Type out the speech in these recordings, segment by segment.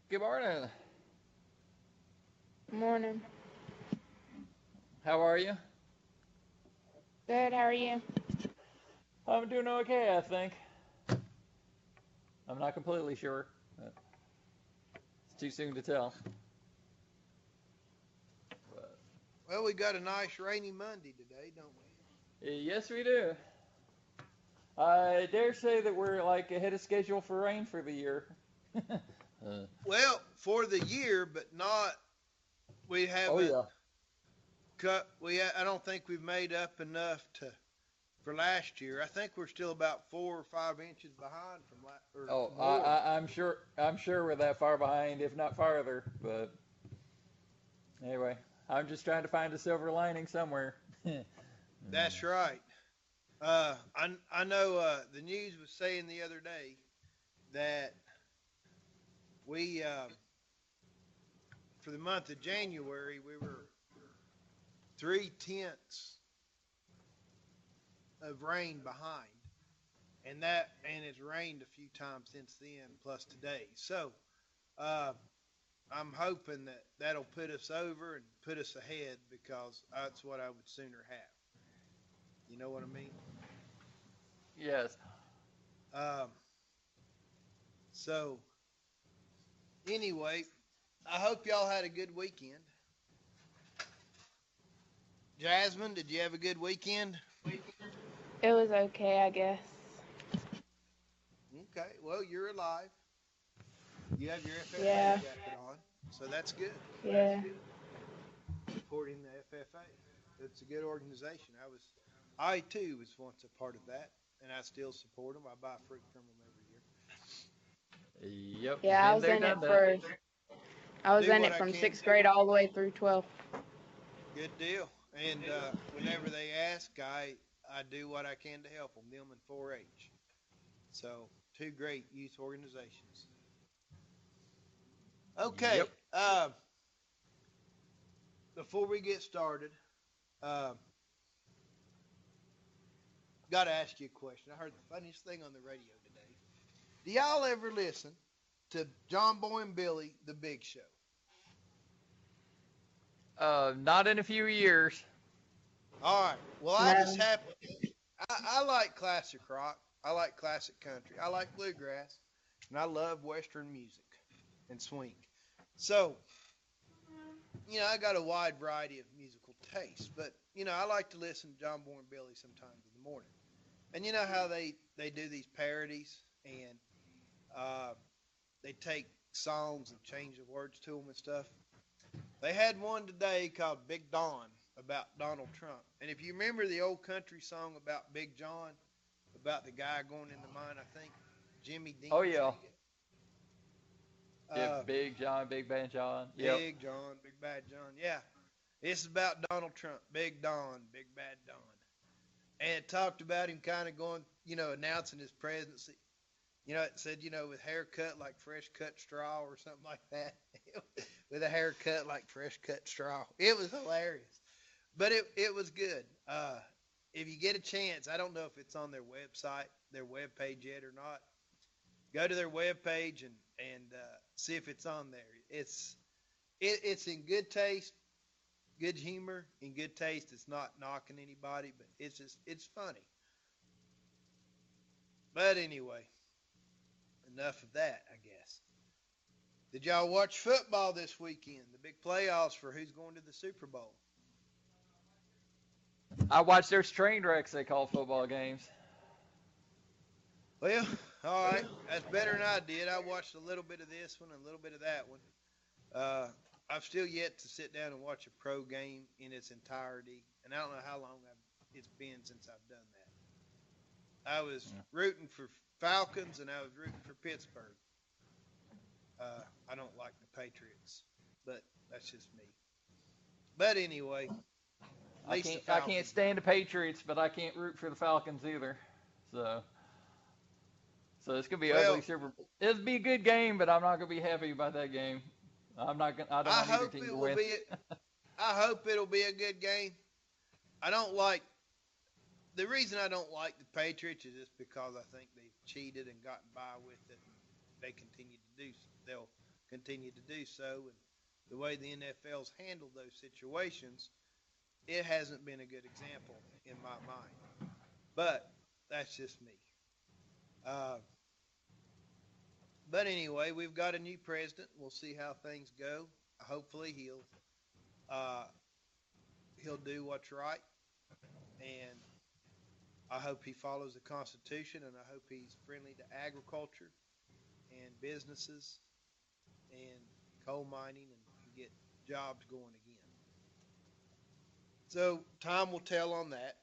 Good morning. Morning. How are you? Good, how are you? I'm doing okay, I think. I'm not completely sure. But it's too soon to tell. But Well, we got a nice rainy Monday today, don't we? yes, we do. I dare say that we're like ahead of schedule for rain for the year. Well, for the year, but not. We Oh haven't yeah. cut. I don't think we've made up enough to for last year. I think we're still about 4 or 5 inches behind from or Oh, more. I'm sure. I'm sure we're that far behind, if not farther. But anyway, I'm just trying to find a silver lining somewhere. That's right. I know the news was saying the other day that we for the month of January we were 3/10 of rain behind, and it's rained a few times since then, plus today. So uh, I'm hoping that that'll put us over and put us ahead because that's what I would sooner have. You know what I mean? Yes. Um, so anyway, I hope y'all had a good weekend. Jasmine, did you have a good weekend? It was okay, I guess. Okay, well you're alive. You have your FFA Yeah, jacket on, so that's good. yeah. Supporting the FFA. It's a good organization. I too was once a part of that, and I still support them. I buy fruit from them every year. Yep. Yeah, Been there, done that. I was Do in what it I from can. 6th grade all the way through 12th. Good deal. And whenever they ask, I do what I can to help them and 4-H. So two great youth organizations. Yep. Okay. Before we get started, uh, got to ask you a question. I heard the funniest thing on the radio today. Do y'all ever listen to John Boy and Billy, The Big Show? Not in a few years. All right. Well, I just No. happen. I like classic rock. I like classic country. I like bluegrass, and I love Western music and swing. So, I got a wide variety of musical tastes, but I like to listen to John Boy and Billy sometimes in the morning. And you know how they do these parodies and uh, they take songs and change the words to them and stuff. They had one today called Big Don about Donald Trump. And if you remember the old country song about Big John, about the guy going in the mine, I think Jimmy Oh Dean yeah. sang it. Yep. Uh, Big John, Big Band John. Yep. Big John, Big Bad John. Yeah. It's about Donald Trump, Big Don, Big Bad Don. And it talked about him kind of going, announcing his presidency. It said, with haircut like fresh cut straw or something like that. With a haircut like fresh cut straw. It was hilarious. But it was good. If you get a chance, I don't know if it's on their website, their web page yet or not. Go to their web page and see if it's on there. It's in good taste, good humor, and good taste. It's not knocking anybody, but it's funny. But anyway, enough of that, I guess. Did y'all watch football this weekend? The big playoffs for who's going to the Super Bowl. I watched their train wrecks they call football games. Well, all right, that's better than I did. I watched a little bit of this one and a little bit of that one. Uh, I've still yet to sit down and watch a pro game in its entirety, and I don't know how long it's been since I've done that. I was Yeah. rooting for Falcons and I was rooting for Pittsburgh. I don't like the Patriots, but that's just me. But anyway, at I least the can't. I can't Falcons stand won. the Patriots, but I can't root for the Falcons either. So, so it's gonna be ugly Well, Super. It'll be a good game, but I'm not gonna be happy about that game. I'm not gonna. I don't I want either hope team it to will win. be. I hope it'll be a good game. I don't like the reason I don't like the Patriots is just because I think they've cheated and gotten by with it, and they continue to do so. continue to do so. And the way the NFL's handled those situations, it hasn't been a good example in my mind. But that's just me. Uh, but anyway, we've got a new president. We'll see how things go. Hopefully, uh, he'll do what's right, and I hope he follows the Constitution, and I hope he's friendly to agriculture and businesses and coal mining and get jobs going again. So time will tell on that.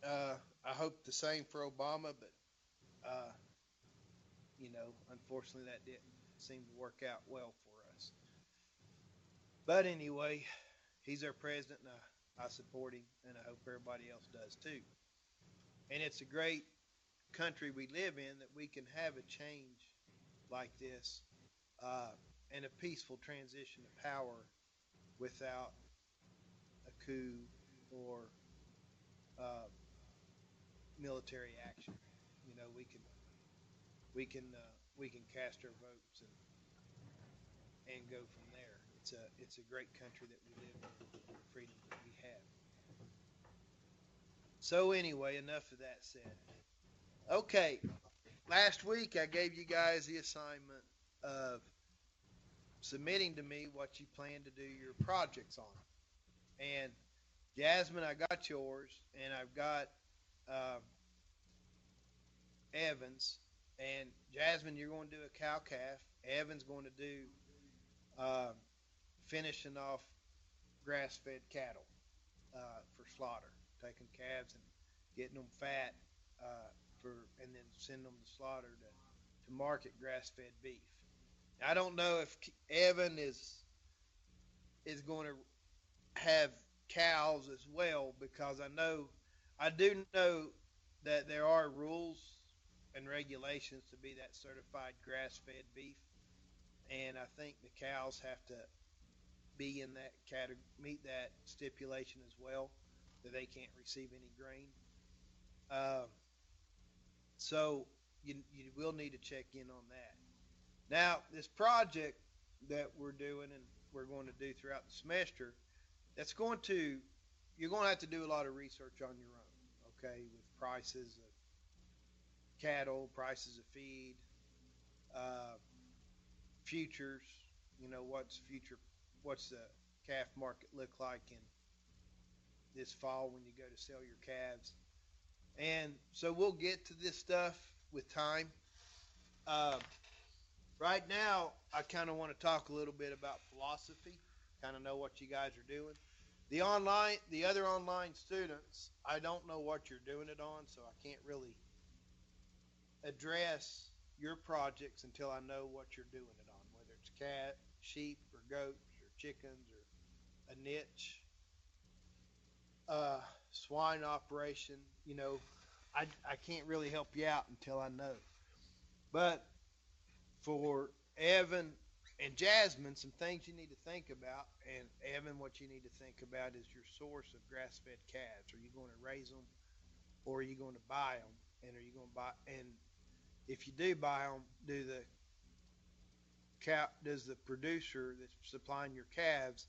I hope the same for Obama, but uh, unfortunately, that didn't seem to work out well for us. But anyway, he's our president, and I support him, and I hope everybody else does too. And it's a great country we live in that we can have a change like this and a peaceful transition of power without a coup or uh, military action. You know, we can cast our votes and go from there. It's a great country that we live in, the freedom that we have. So anyway, enough of that said. Okay, last week I gave you guys the assignment of submitting to me what you plan to do your projects on. And Jasmine, I got yours, and I've got uh, Evans. And Jasmine, you're going to do a cow calf. Evan's going to do uh, finishing off grass-fed cattle for slaughter, taking calves and getting them fat and then send them to slaughter to market grass-fed beef. I don't know if Evan is going to have cows as well, because I do know that there are rules and regulations to be that certified grass-fed beef, and I think the cows have to be in that category, meet that stipulation as well, that they can't receive any grain. Uh, so you will need to check in on that. Now, this project that we're doing and we're going to do throughout the semester, you're going to have to do a lot of research on your own, okay, with prices of cattle, prices of feed, uh, futures, what's the calf market look like in this fall when you go to sell your calves. And so we'll get to this stuff with time. Uh, right now, I kind of want to talk a little bit about philosophy, kind of know what you guys are doing. The other online students, I don't know what you're doing it on, so I can't really address your projects until I know what you're doing it on, whether it's cat, sheep, or goats, or chickens, or a niche, swine operation. I can't really help you out until I know. But for Evan and Jasmine, some things you need to think about. And Evan, what you need to think about is your source of grass-fed calves. Are you going to raise them, or are you going to buy them? And are you going to buy? And if you do buy them, does the producer that's supplying your calves,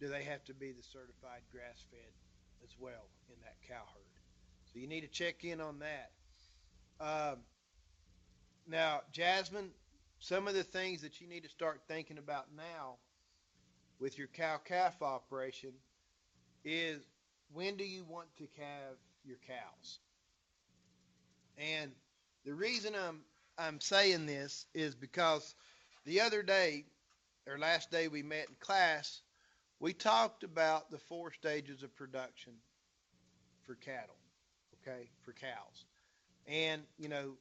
do they have to be the certified grass-fed as well in that cow herd? So you need to check in on that. Now, Jasmine, some of the things that you need to start thinking about now with your cow-calf operation is, when do you want to calve your cows? And the reason I'm saying this is because the other day, or last day we met in class, we talked about the 4 stages of production for cattle, okay, for cows. And,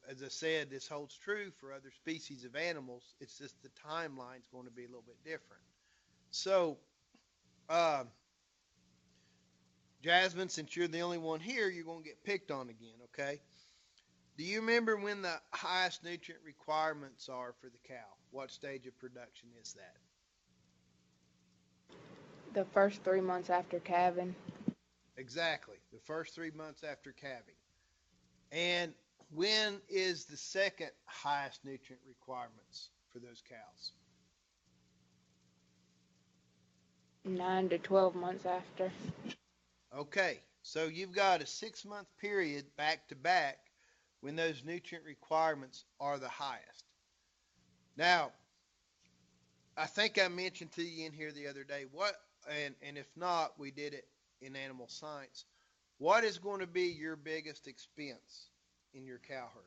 as I said, this holds true for other species of animals. It's just the timeline's going to be a little bit different. So, Jasmine, since you're the only one here, you're going to get picked on again, okay? Do you remember when the highest nutrient requirements are for the cow? What stage of production is that? The first 3 months after calving. Exactly, the first 3 months after calving. And when is the second highest nutrient requirements for those cows? 9 to 12 months after. Okay, so you've got a 6-month period back to back when those nutrient requirements are the highest. Now, I think I mentioned to you in here the other day, and if not, we did it in animal science. What is going to be your biggest expense in your cow herd?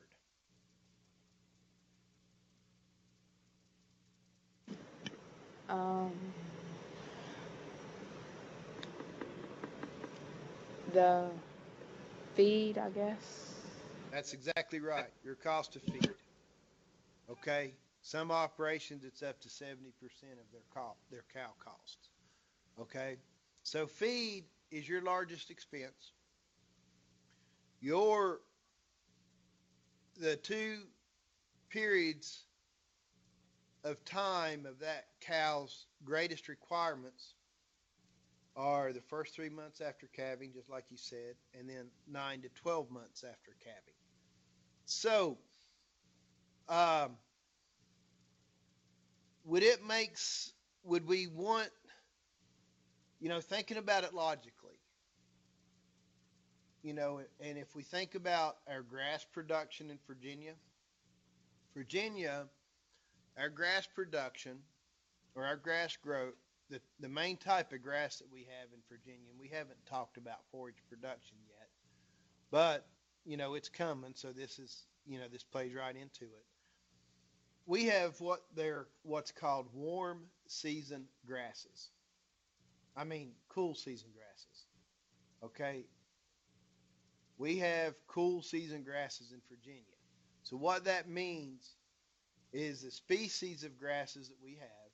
The feed, I guess. That's exactly right. Your cost of feed. Okay? Some operations, it's up to 70% of their cow costs. Okay? So feed is your largest expense. The two periods of time of that cow's greatest requirements are the first 3 months after calving, just like you said, and then 9 to 12 months after calving. So, would we want, thinking about it logically, and if we think about our grass production in Virginia, our grass production or our grass growth, the main type of grass that we have in Virginia, and we haven't talked about forage production yet, but, it's coming, so this plays right into it. We have what's called warm season grasses. I mean, cool season grasses. Okay? We have cool season grasses in Virginia. So what that means is the species of grasses that we have,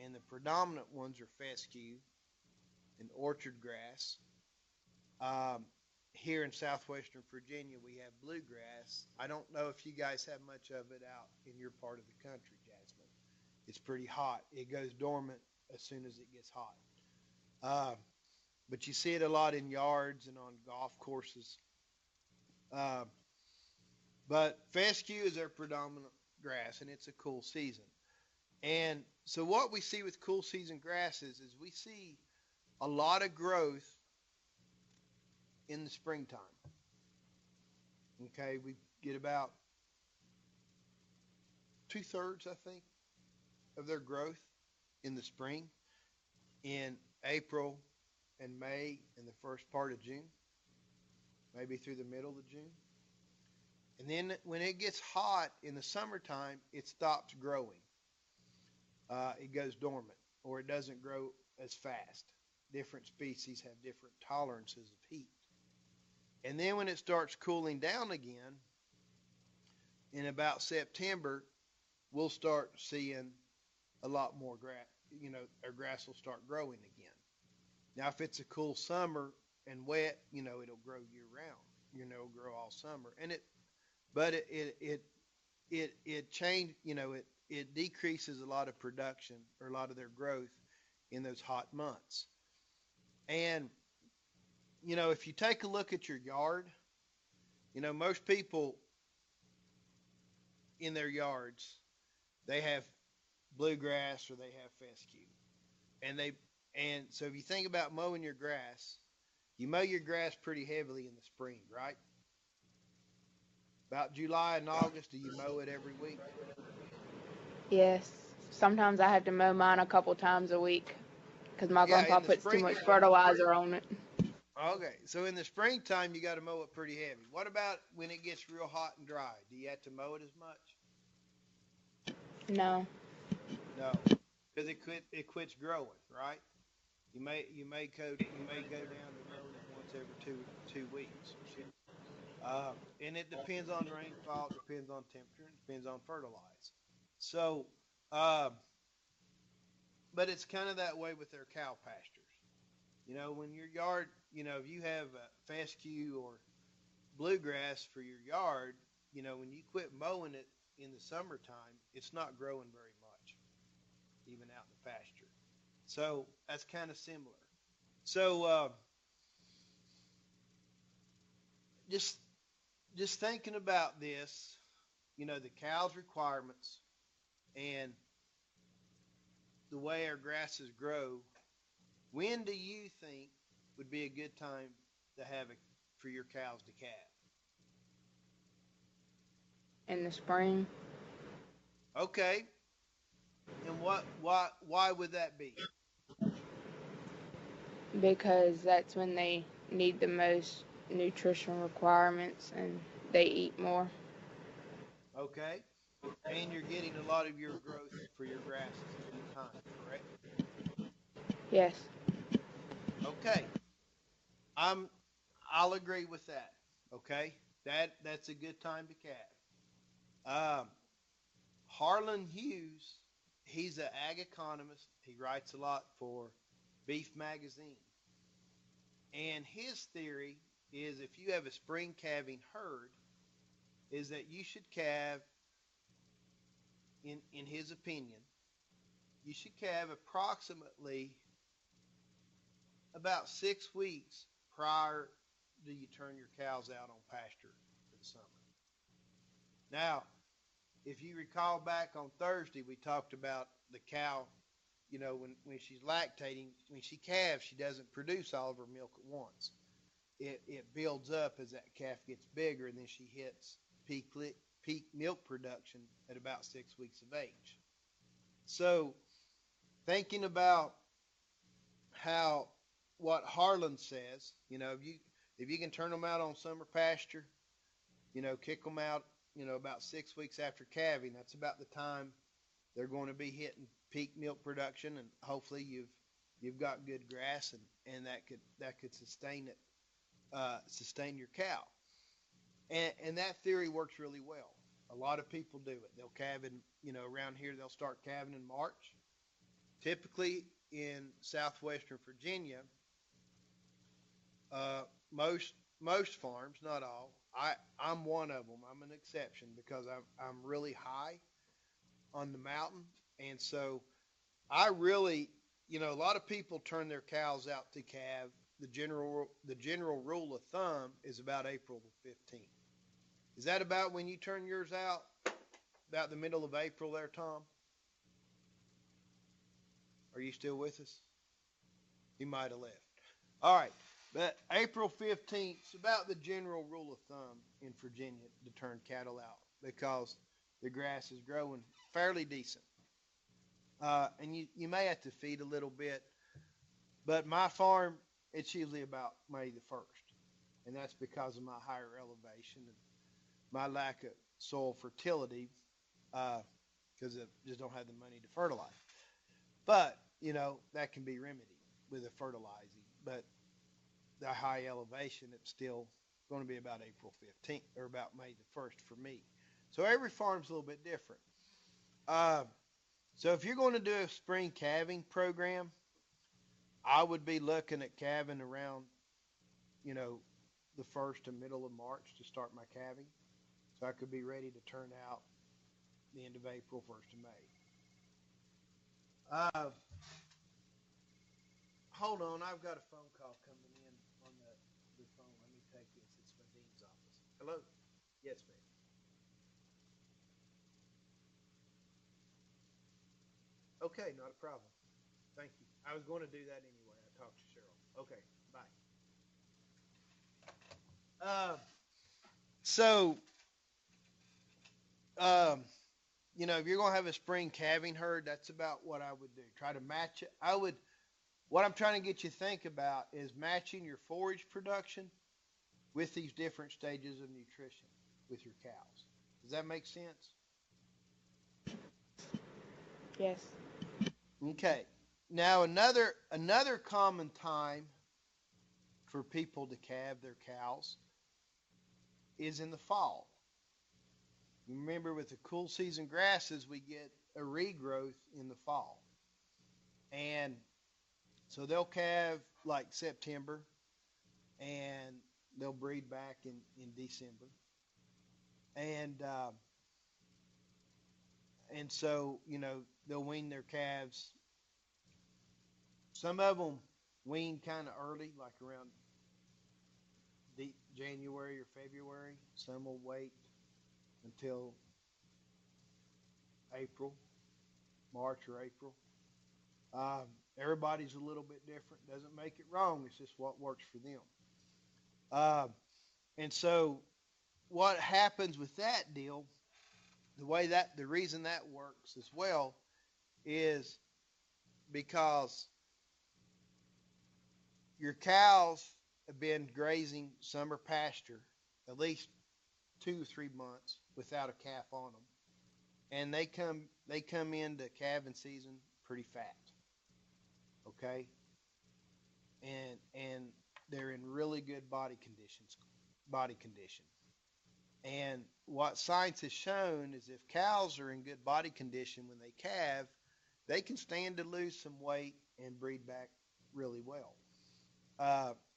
and the predominant ones are fescue and orchard grass. Here in southwestern Virginia, we have bluegrass. I don't know if you guys have much of it out in your part of the country, Jasmine. It's pretty hot. It goes dormant as soon as it gets hot. But you see it a lot in yards and on golf courses. But fescue is our predominant grass, and it's a cool season. And so what we see with cool season grasses is we see a lot of growth in the springtime. Okay, we get about 2/3, I think, of their growth in the spring, in April and May and the first part of June, maybe through the middle of June. And then when it gets hot in the summertime, it stops growing. It goes dormant, or it doesn't grow as fast. Different species have different tolerances of heat. And then when it starts cooling down again, in about September, we'll start seeing a lot more grass. Our grass will start growing again. Now, if it's a cool summer and wet, it'll grow year round. It'll grow all summer. But it change. It decreases a lot of production or a lot of their growth in those hot months. And if you take a look at your yard, most people in their yards, they have bluegrass or they have fescue. And so if you think about mowing your grass, you mow your grass pretty heavily in the spring, right? About July and August, do you mow it every week? Yes. Sometimes I have to mow mine a couple times a week because my grandpa puts too much fertilizer on it. Okay, so in the springtime, you got to mow it pretty heavy. What about when it gets real hot and dry? Do you have to mow it as much? No. No, because it quits growing, right? You may go down to mowing it once every two weeks. And it depends on rainfall, it depends on temperature, it depends on fertilizer. So, but it's kind of that way with their cow pastures. When your yard, if you have fescue or bluegrass for your yard, when you quit mowing it in the summertime, it's not growing very much, even out in the pasture. So that's kind of similar. So just thinking about this, the cow's requirements And the way our grasses grow, when do you think would be a good time to have it for your cows to calve? In the spring, Okay. And why would that be? because that's when they need the most nutrition requirements and they eat more. Okay. And you're getting a lot of your growth for your grasses at that time, correct? Yes. Okay. I'm I'll agree with that. Okay? That's a good time to calve. Harlan Hughes, he's an ag economist. He writes a lot for Beef Magazine. And his theory is if you have a spring calving herd, is that you should calve, in his opinion, you should calve approximately about 6 weeks prior to you turn your cows out on pasture for the summer. Now, if you recall back on Thursday, we talked about the cow, when she's lactating, when she calves, she doesn't produce all of her milk at once. It builds up as that calf gets bigger, and then she hits peak milk production at about 6 weeks of age. So, thinking about what Harlan says, if you can turn them out on summer pasture, kick them out, about 6 weeks after calving, that's about the time they're going to be hitting peak milk production, and hopefully you've got good grass, and that could sustain your cow. And that theory works really well. A lot of people do it. They'll calve around here, they'll start calving in March. Typically in southwestern Virginia, most farms, not all, I'm one of them. I'm an exception because I'm really high on the mountain, and so I really, a lot of people turn their cows out to calve. The general rule of thumb is about April the 15th. Is that about when you turn yours out? About the middle of April there, Tom? Are you still with us? He might have left. All right. But April 15th is about the general rule of thumb in Virginia to turn cattle out because the grass is growing fairly decent. And you may have to feed a little bit, but my farm, it's usually about May the 1st. And that's because of my higher elevation and my lack of soil fertility, because I just don't have the money to fertilize. But, that can be remedied with a fertilizing. But the high elevation, it's still going to be about April 15th or about May the 1st for me. So every farm's a little bit different. So if you're going to do a spring calving program, I would be looking at calving around, the 1st to middle of March to start my calving. So I could be ready to turn out the end of April, 1st of May. Hold on, I've got a phone call coming in on the phone. Let me take this. It's my dean's office. Hello? Yes, ma'am. Okay, not a problem. Thank you. I was going to do that anyway. I talked to Cheryl. Okay, bye. So, um, if you're going to have a spring calving herd, that's about what I would do. Try to match it. What I'm trying to get you to think about is matching your forage production with these different stages of nutrition with your cows. Does that make sense? Yes. Okay. Now another common time for people to calve their cows is in the fall. Remember, with the cool season grasses, we get a regrowth in the fall. And so they'll calve like September, and they'll breed back in December. And so, they'll wean their calves. Some of them wean kind of early, like around January or February. Some will wait until April. March or April. Everybody's a little bit different. Doesn't make it wrong. It's just what works for them. And so what happens with that deal, the reason that works as well is because your cows have been grazing summer pasture at least 2 or 3 months without a calf on them, and they come into calving season pretty fat. Okay, and they're in really good body condition. And what science has shown is if cows are in good body condition when they calve, they can stand to lose some weight and breed back really well,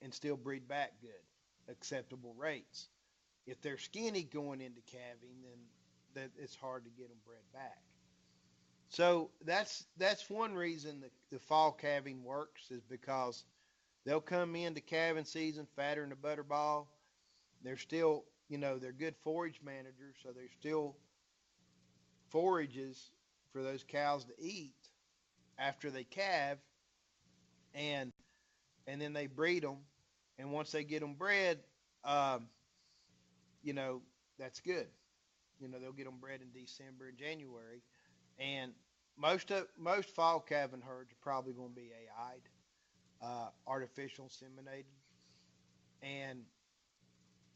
and still breed back good, acceptable rates. If they're skinny going into calving, then it's hard to get them bred back. So that's one reason the fall calving works, is because they'll come into calving season fatter than a butterball. They're still, they're good forage managers, so there's still forages for those cows to eat after they calve, and then they breed them, and once they get them bred, that's good. They'll get them bred in December and January, and most fall calving herds are probably going to be AI'd, artificial inseminated,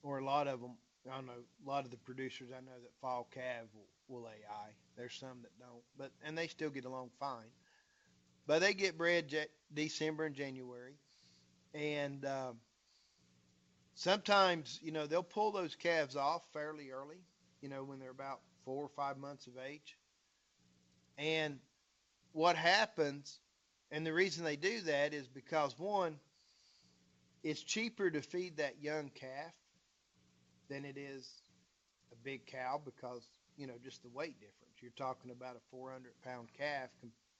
or a lot of them. I don't know, a lot of the producers I know that fall calve will AI. There's some that don't, and they still get along fine. But they get bred December and January, and sometimes they'll pull those calves off fairly early, when they're about 4 or 5 months of age. And what happens, and the reason they do that is because, one, it's cheaper to feed that young calf than it is a big cow, because just the weight difference. You're talking about a 400-pound calf,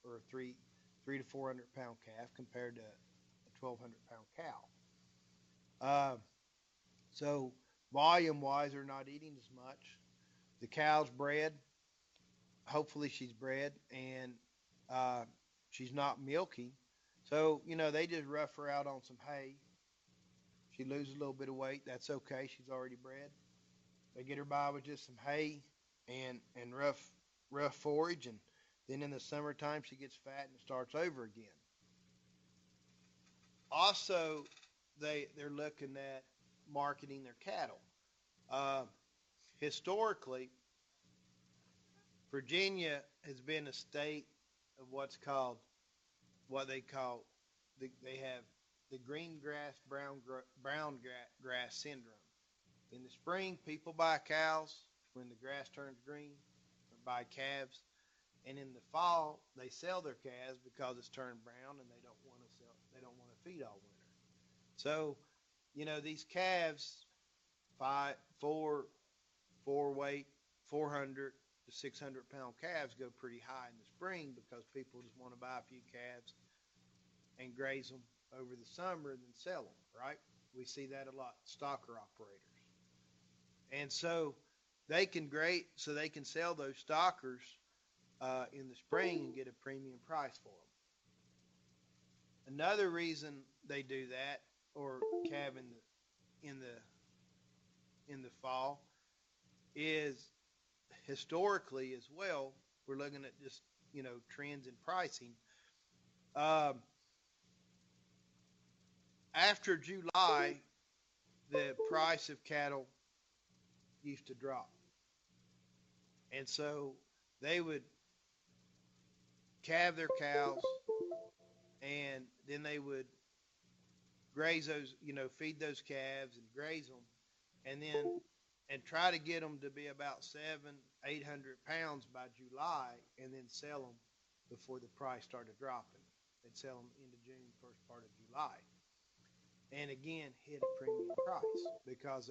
or a 300 to 400-pound calf, compared to a 1,200-pound cow. So volume-wise, they're not eating as much. The cow's bred. Hopefully she's bred, and she's not milky. So, they just rough her out on some hay. She loses a little bit of weight. That's okay. She's already bred. They get her by with just some hay and rough forage, and then in the summertime she gets fat and starts over again. Also, they're looking at marketing their cattle. Historically, Virginia has been a state of they have the green grass, brown grass syndrome. In the spring, people buy cows when the grass turns green, or buy calves. And in the fall, they sell their calves because it's turned brown, and they don't want to feed all winter. So, these calves, four weight, 400 to 600-pound calves go pretty high in the spring, because people just want to buy a few calves and graze them over the summer and then sell them, right? We see that a lot, stocker operators. And so they can sell those stockers in the spring and get a premium price for them. Another reason they do that, or calve in the fall, is historically as well. We're looking at just trends in pricing. After July, the price of cattle used to drop, and so they would calve their cows, and then they would graze those, feed those calves and graze them, and try to get them to be about 700-800 pounds by July, and then sell them before the price started dropping. They'd sell them into June, first part of July, and again hit a premium price, because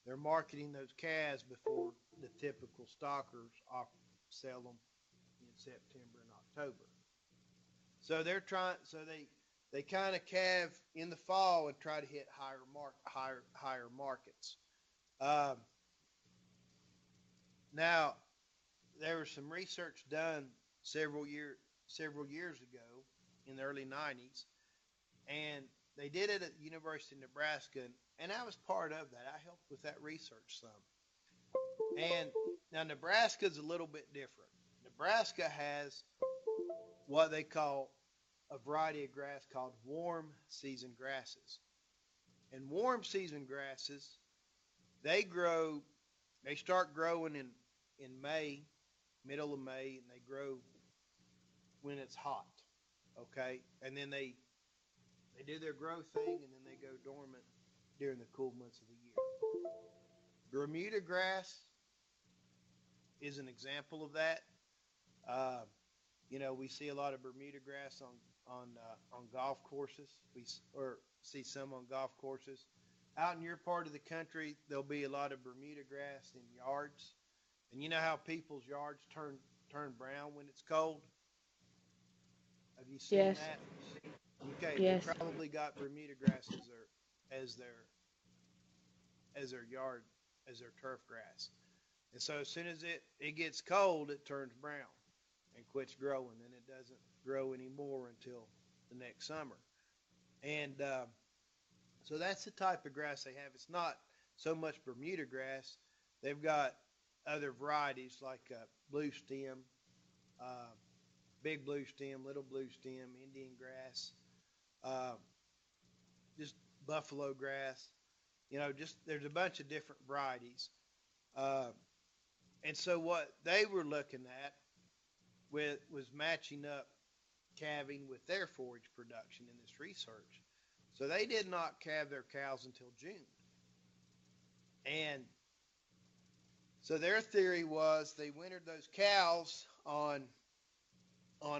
they're marketing those calves before the typical stockers sell them in September and October. So they kind of calve in the fall and try to hit higher markets. Now, there was some research done several years ago in the early 90s, and they did it at the University of Nebraska, and I was part of that. I helped with that research some. And now Nebraska is a little bit different. Nebraska has what they call a variety of grass called warm season grasses. And warm season grasses, they start growing in May, middle of May, and they grow when it's hot. Okay? And then they do their growth thing, and then they go dormant during the cool months of the year. Bermuda grass is an example of that. Uh, we see a lot of Bermuda grass on golf courses. Or see some on golf courses. Out in your part of the country, there'll be a lot of Bermuda grass in yards. And you know how people's yards turn brown when it's cold? Have you seen Yes. that? Okay, they Yes. probably got Bermuda grass as their yard, as their turf grass. And so as soon as it gets cold, it turns brown and quits growing, and it doesn't grow anymore until the next summer. And so that's the type of grass they have. It's not so much Bermuda grass. They've got other varieties like blue stem, uh, big blue stem, little blue stem, Indian grass, just buffalo grass. Just there's a bunch of different varieties. Uh, and so what they were looking at was matching up calving with their forage production in this research. So they did not calve their cows until June. And so their theory was they wintered those cows on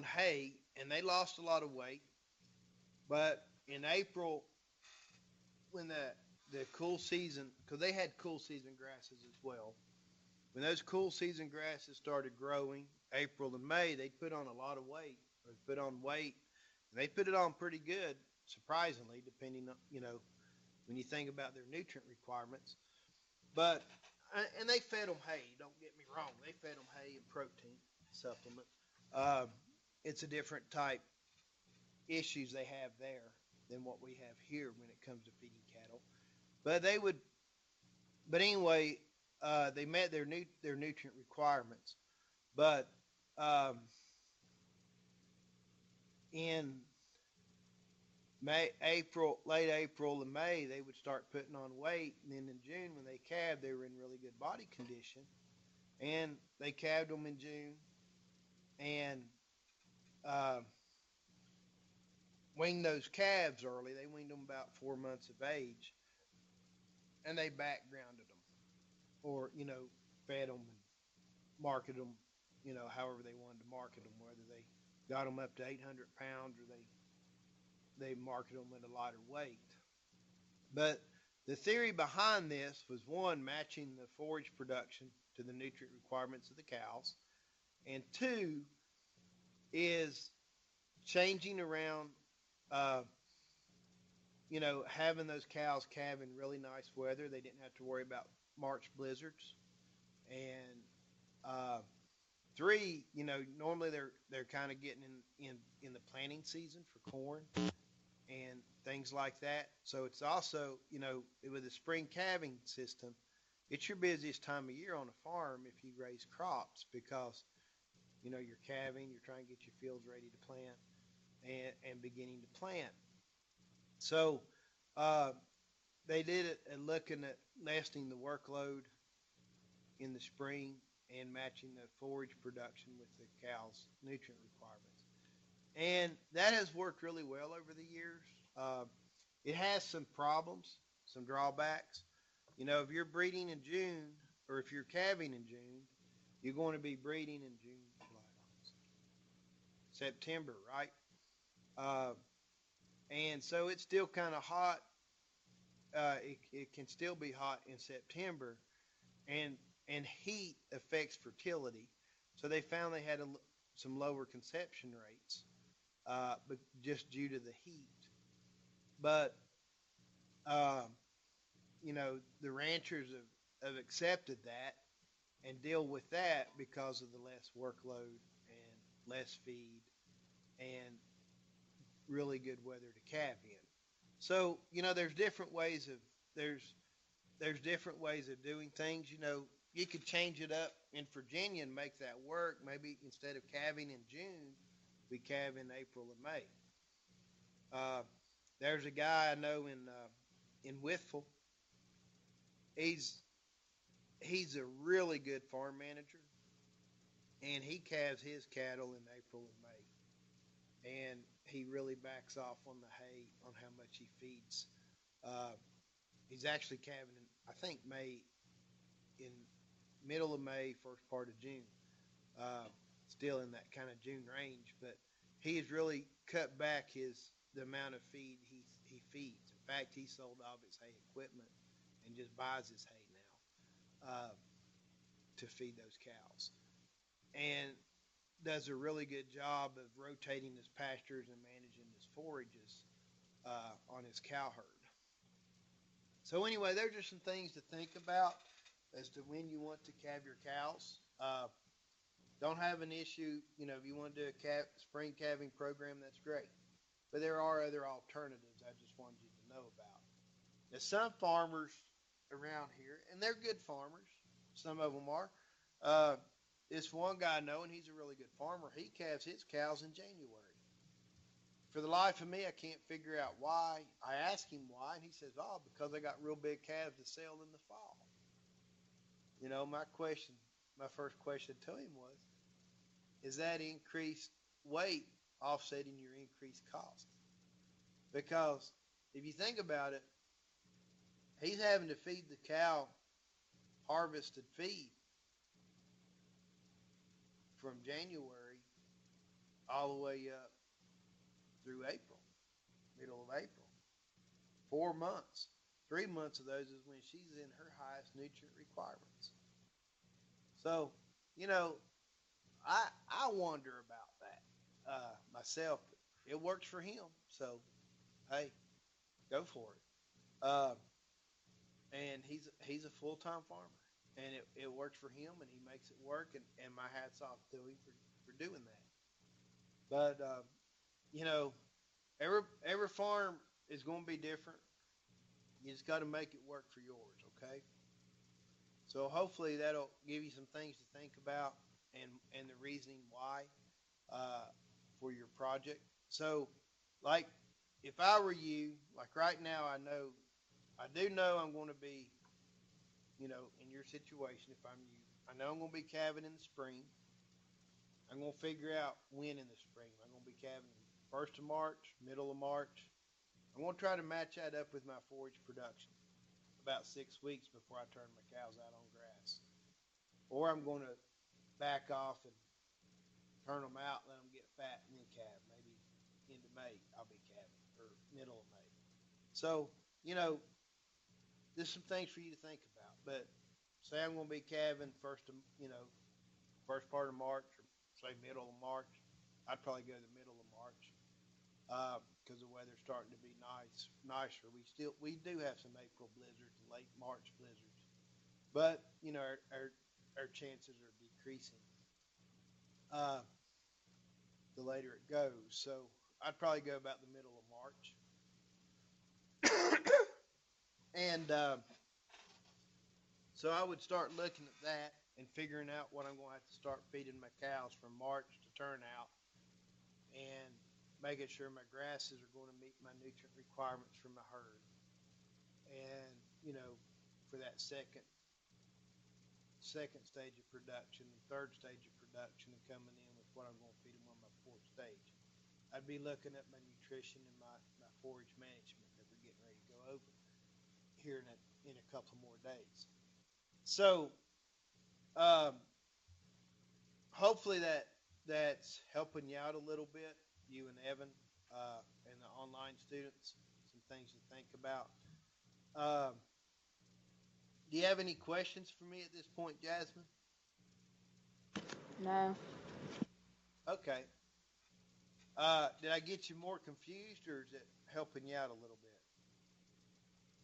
hay, and they lost a lot of weight. But in April, when the cool season, because they had cool season grasses as well, when those cool season grasses started growing, April and May, they put on a lot of weight, or put on weight, and they put it on pretty good, surprisingly, depending on, when you think about their nutrient requirements. But, and they fed them hay, don't get me wrong, they fed them hay and protein supplement. It's a different type issues they have there than what we have here when it comes to feeding cattle. But anyway, they met their nutrient requirements. But in late April and May, they would start putting on weight, and then in June when they calved, they were in really good body condition, and they calved them in June, and weaned those calves early. They weaned them about 4 months of age, and they backgrounded them, or fed them and marketed them, however they wanted to market them, whether they got them up to 800 pounds or they marketed them at a lighter weight. But the theory behind this was, one, matching the forage production to the nutrient requirements of the cows, and two is changing around, having those cows calve in really nice weather. They didn't have to worry about March blizzards. And three, normally they're kind of getting in the planting season for corn and things like that. So it's also, with the spring calving system, it's your busiest time of year on a farm if you raise crops, because you're calving, you're trying to get your fields ready to plant and beginning to plant. So they did it and looking at lessening the workload in the spring and matching the forage production with the cows' nutrient requirements. And that has worked really well over the years. It has some problems, some drawbacks. If you're breeding in June, or if you're calving in June, you're going to be breeding in June, July, August, September, right? And so it's still kind of hot. It can still be hot in September, and heat affects fertility. So they found they had some lower conception rates, but just due to the heat. But the ranchers have accepted that and deal with that because of the less workload and less feed, and really good weather to calve in. So, there's different ways of there's different ways of doing things. You could change it up in Virginia and make that work. Maybe instead of calving in June, we calve in April and May. Uh, there's a guy I know in Whitful. He's a really good farm manager, and he calves his cattle in April and May, and he really backs off on the hay on how much he feeds. Uh, he's actually calving in, I think, in middle of May, first part of June. Still in that kind of June range, but he has really cut back the amount of feed he feeds. In fact, he sold off his hay equipment and just buys his hay now to feed those cows, and does a really good job of rotating his pastures and managing his forages on his cow herd. So anyway, there's just some things to think about as to when you want to calve your cows. Don't have an issue, if you want to do a spring calving program, that's great. But there are other alternatives I just wanted you to know about. Now, some farmers around here, and they're good farmers, some of them are. This one guy I know, and he's a really good farmer, he calves his cows in January. For the life of me, I can't figure out why. I asked him why, and he says, because I got real big calves to sell in the fall. My first question to him was, is that increased weight offsetting your increased cost? Because if you think about it, he's having to feed the cow harvested feed from January all the way up through April, middle of April. 4 months. 3 months of those is when she's in her highest nutrient requirements. So, I wonder about that myself. It works for him, so hey, go for it. And he's a full-time farmer, and it works for him, and he makes it work, and my hat's off to him for doing that. But every farm is going to be different. You just got to make it work for yours, okay? So hopefully that'll give you some things to think about and the reasoning why for your project. So, like, if I were you, like right now, I do know I'm going to be, in your situation, if I'm you, I know I'm going to be calving in the spring. I'm going to figure out when in the spring. I'm going to be calving 1st of March, middle of March. I'm going to try to match that up with my forage production about 6 weeks before I turn my cows out on grass. Or I'm going to back off and turn them out, let them get fat, and then calve. Maybe into May I'll be calving, or middle of May. So, there's some things for you to think about. But say I'm going to be calving first part of March, or say middle of March. I'd probably go to the middle of March because the weather's starting to be nicer. We do have some April blizzards and late March blizzards, but our chances are decreasing the later it goes. So I'd probably go about the middle of March, and so I would start looking at that and figuring out what I'm going to have to start feeding my cows from March to turn out, and making sure my grasses are going to meet my nutrient requirements for my herd. And, for that second stage of production, the third stage of production, and coming in with what I'm going to feed them on my fourth stage. I'd be looking at my nutrition and my forage management that we're getting ready to go over here in a couple more days. So, hopefully that's helping you out a little bit, you and Evan, and the online students, some things to think about. Do you have any questions for me at this point, Jasmine? No. Okay. Did I get you more confused, or is it helping you out a little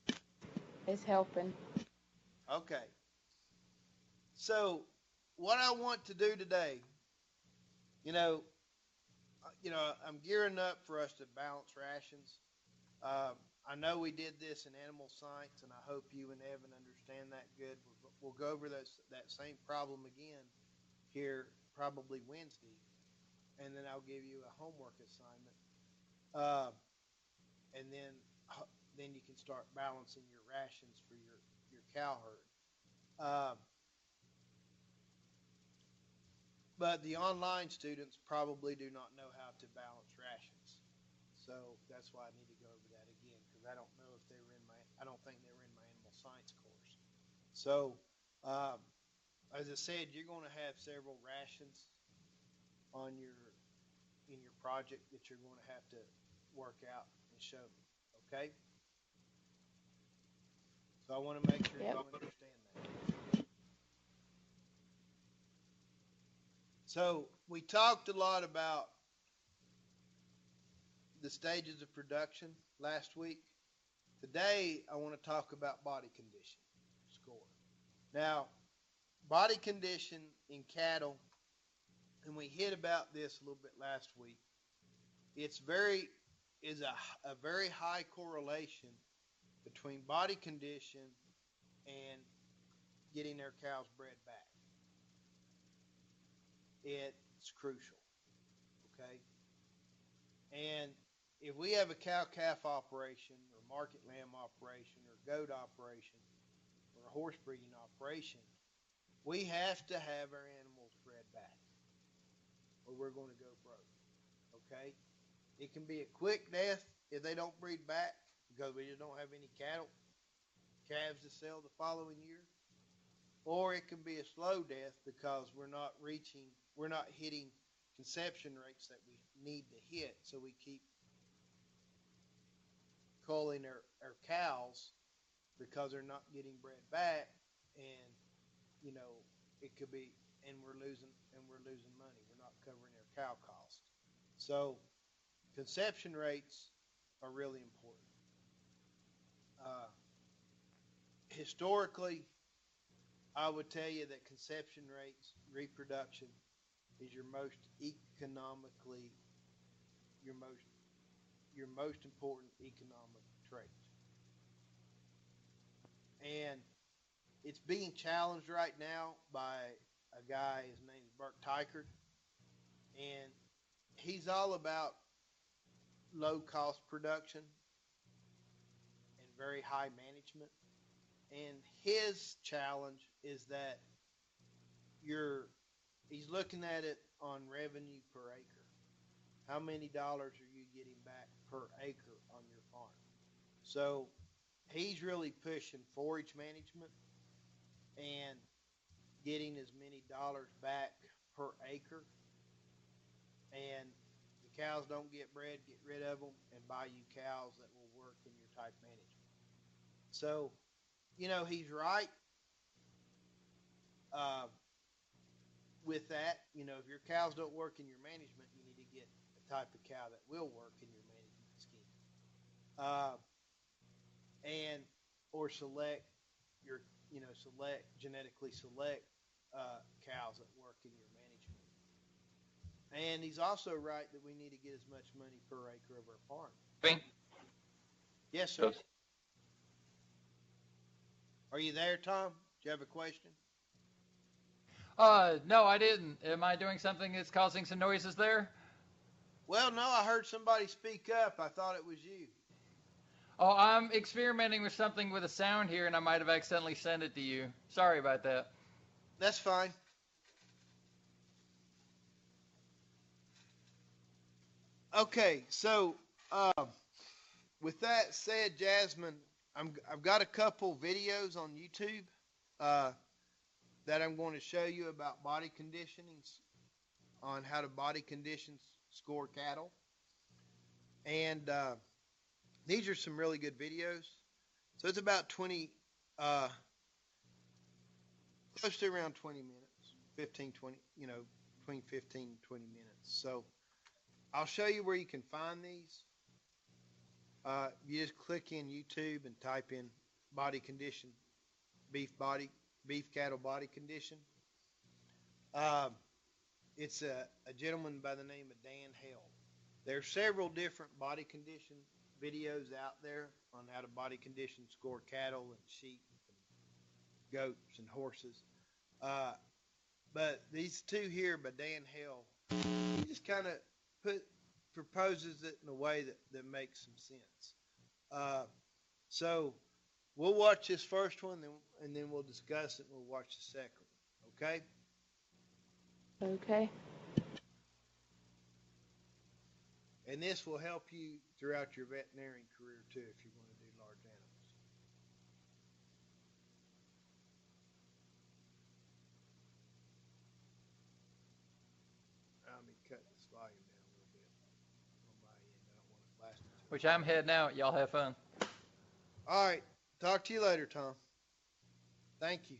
bit? It's helping. Okay. So, what I want to do today, I'm gearing up for us to balance rations. I know we did this in animal science, and I hope you and Evan understand that good. We'll go over that same problem again here probably Wednesday, and then I'll give you a homework assignment, uh, and then you can start balancing your rations for your cow herd. But the online students probably do not know how to balance rations. So that's why I need to go over that again, because I don't know if I don't think they were in my animal science course. So, as I said, you're going to have several rations in your project that you're going to have to work out and show me. Okay? So I want to make sure you understand that. So we talked a lot about the stages of production last week. Today, I want to talk about body condition score. Now, body condition in cattle, and we hit about this a little bit last week. It's a very high correlation between body condition and getting their cows bred back. It's crucial, okay? And if we have a cow-calf operation or market lamb operation or goat operation or a horse breeding operation, we have to have our animals bred back or we're going to go broke, okay? It can be a quick death if they don't breed back because we just don't have any calves to sell the following year. Or it can be a slow death because we're not hitting conception rates that we need to hit, so we keep culling our cows because they're not getting bred back, and it could be, and we're losing money. We're not covering our cow cost. So conception rates are really important. Historically, I would tell you that conception rates, reproduction, is your most important economic trait. And it's being challenged right now by a guy, his name is Burke Tykert, and he's all about low cost production and very high management. And his challenge is that he's looking at it on revenue per acre. How many dollars are you getting back per acre on your farm? So he's really pushing forage management and getting as many dollars back per acre. And the cows don't get bred, get rid of them and buy you cows that will work in your type management. So, he's right with that. If your cows don't work in your management, you need to get a type of cow that will work in your management scheme. Or genetically select cows that work in your management. And he's also right that we need to get as much money per acre of our farm. Yes, sir. Are you there, Tom? Do you have a question? No, I didn't. Am I doing something that's causing some noises there? Well, no, I heard somebody speak up. I thought it was you. Oh, I'm experimenting with something with a sound here, and I might have accidentally sent it to you. Sorry about that. That's fine. Okay, so with that said, Jasmine, I've got a couple videos on YouTube that I'm going to show you about body conditioning, on how to body condition score cattle. And these are some really good videos. So it's about 20, close to around 20 minutes, 15, 20, between 15 and 20 minutes. So I'll show you where you can find these. You just click in YouTube and type in body condition, beef cattle body condition. It's a gentleman by the name of Dan Hale. There are several different body condition videos out there on how to body condition score cattle and sheep and goats and horses. But these two here by Dan Hale, he just kind of proposes it in a way that makes some sense. So we'll watch this first one, and then we'll discuss it, and we'll watch the second one, okay? Okay. And this will help you throughout your veterinarian career, too, if you're going to do large animals. Let me cut this volume down a little bit on my end. I don't want it blasting. Which I'm heading out. Y'all have fun. All right. Talk to you later, Tom. Thank you.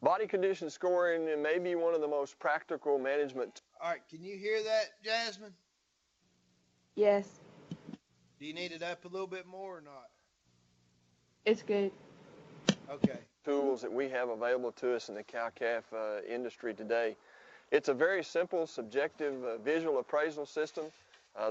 Body condition scoring may be one of the most practical management. All right. Can you hear that, Jasmine? Yes. Do you need it up a little bit more or not? It's good. Okay. Tools that we have available to us in the cow-calf industry today. It's a very simple, subjective visual appraisal system.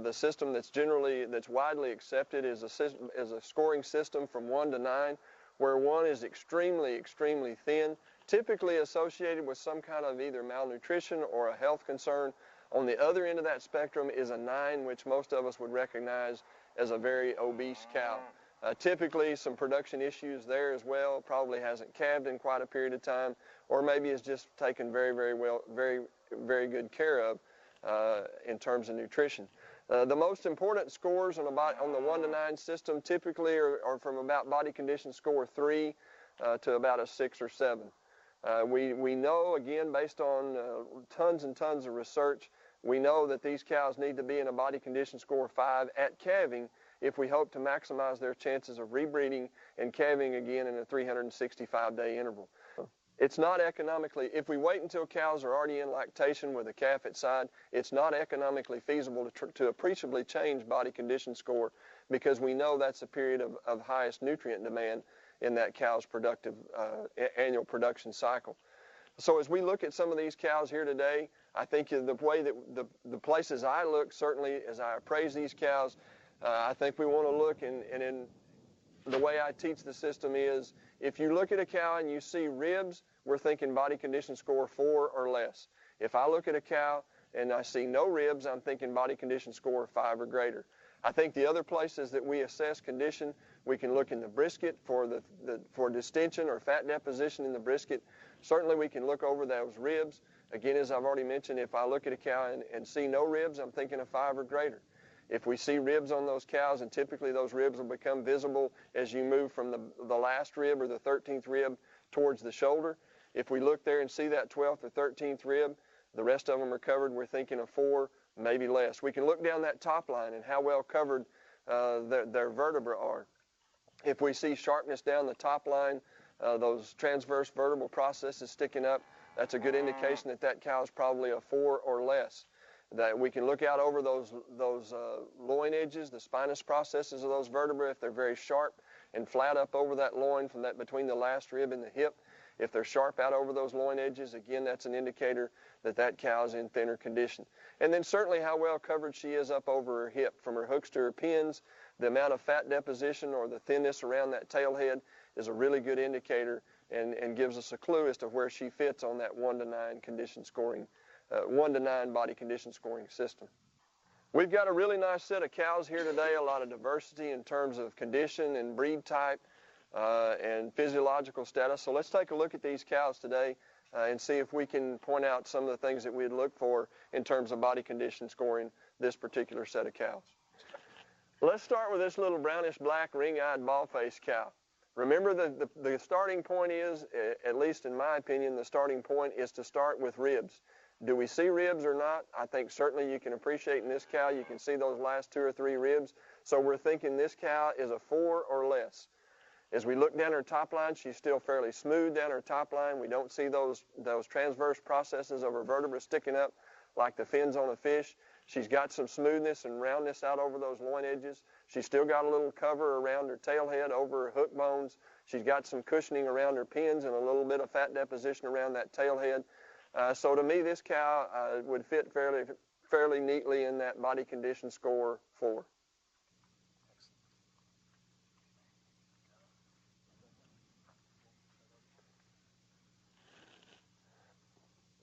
The system that's widely accepted is a scoring system from 1 to 9, where 1 is extremely, extremely thin, typically associated with some kind of either malnutrition or a health concern. On the other end of that spectrum is a 9, which most of us would recognize as a very obese cow. Typically some production issues there as well, probably hasn't calved in quite a period of time, or maybe is just taken very, very good care of in terms of nutrition. The most important scores on the 1 to 9 system typically are from about body condition score 3 to about a 6 or 7. We know, again, based on tons and tons of research, we know that these cows need to be in a body condition score 5 at calving if we hope to maximize their chances of rebreeding and calving again in a 365-day interval. It's not economically, if we wait until cows are already in lactation with a calf at side, it's not economically feasible to appreciably change body condition score, because we know that's a period of highest nutrient demand in that cow's productive annual production cycle. So as we look at some of these cows here today, I think the way that the places I look, certainly as I appraise these cows, I think we want to look, and in the way I teach the system is, if you look at a cow and you see ribs, we're thinking body condition score 4 or less. If I look at a cow and I see no ribs, I'm thinking body condition score 5 or greater. I think the other places that we assess condition, we can look in the brisket for distension or fat deposition in the brisket. Certainly we can look over those ribs. Again, as I've already mentioned, if I look at a cow and see no ribs, I'm thinking of 5 or greater. If we see ribs on those cows, and typically those ribs will become visible as you move from the last rib or the 13th rib towards the shoulder. If we look there and see that 12th or 13th rib, the rest of them are covered, we're thinking of 4, maybe less. We can look down that top line and how well covered their vertebrae are. If we see sharpness down the top line, those transverse vertebral processes sticking up, that's a good indication that that cow is probably a 4 or less. That we can look out over those loin edges, the spinous processes of those vertebrae, if they're very sharp and flat up over that loin from that between the last rib and the hip. If they're sharp out over those loin edges, again, that's an indicator that that cow is in thinner condition. And then certainly how well covered she is up over her hip, from her hooks to her pins. The amount of fat deposition or the thinness around that tail head is a really good indicator and gives us a clue as to where she fits on that 1 to 9 condition scoring 1 to 9 body condition scoring system. We've got a really nice set of cows here today, a lot of diversity in terms of condition and breed type and physiological status. So let's take a look at these cows today and see if we can point out some of the things that we'd look for in terms of body condition scoring this particular set of cows. Let's start with this little brownish black ring-eyed ball-faced cow. Remember, the starting point is, at least in my opinion, the starting point is to start with ribs. Do we see ribs or not? I think certainly you can appreciate in this cow, you can see those last 2 or 3 ribs. So we're thinking this cow is a 4 or less. As we look down her top line, she's still fairly smooth down her top line. We don't see those transverse processes of her vertebrae sticking up like the fins on a fish. She's got some smoothness and roundness out over those loin edges. She's still got a little cover around her tail head over her hook bones, She's got some cushioning around her pins and a little bit of fat deposition around that tail head. So to me, this cow would fit fairly neatly in that body condition score 4.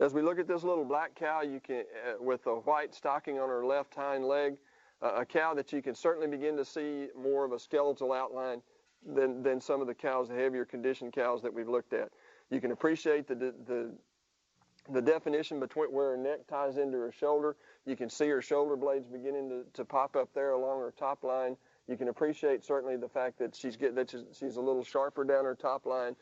As we look at this little black cow, you can, with a white stocking on her left hind leg, a cow that you can certainly begin to see more of a skeletal outline than some of the cows, the heavier conditioned cows that we've looked at. You can appreciate the definition between where her neck ties into her shoulder. You can see her shoulder blades beginning to pop up there along her top line. You can appreciate certainly the fact that she's a little sharper down her top line.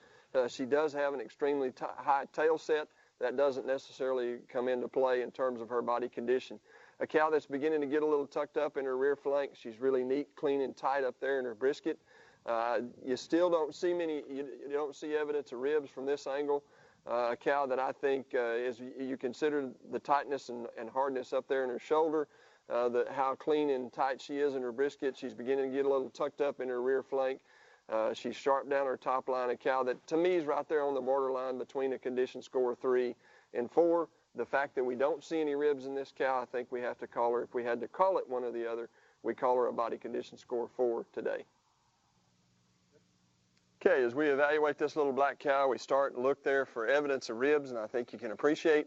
She does have an extremely high tail set. That doesn't necessarily come into play in terms of her body condition. A cow that's beginning to get a little tucked up in her rear flank, she's really neat, clean, and tight up there in her brisket. You still don't see you don't see evidence of ribs from this angle. A cow that I think you consider the tightness and hardness up there in her shoulder, how clean and tight she is in her brisket. She's beginning to get a little tucked up in her rear flank. She's sharp down her top line, a cow that to me is right there on the borderline between a condition score 3 and 4. The fact that we don't see any ribs in this cow, I think we have to call her, if we had to call it one or the other, we call her a body condition score 4 today. Okay, as we evaluate this little black cow, we start and look there for evidence of ribs, and I think you can appreciate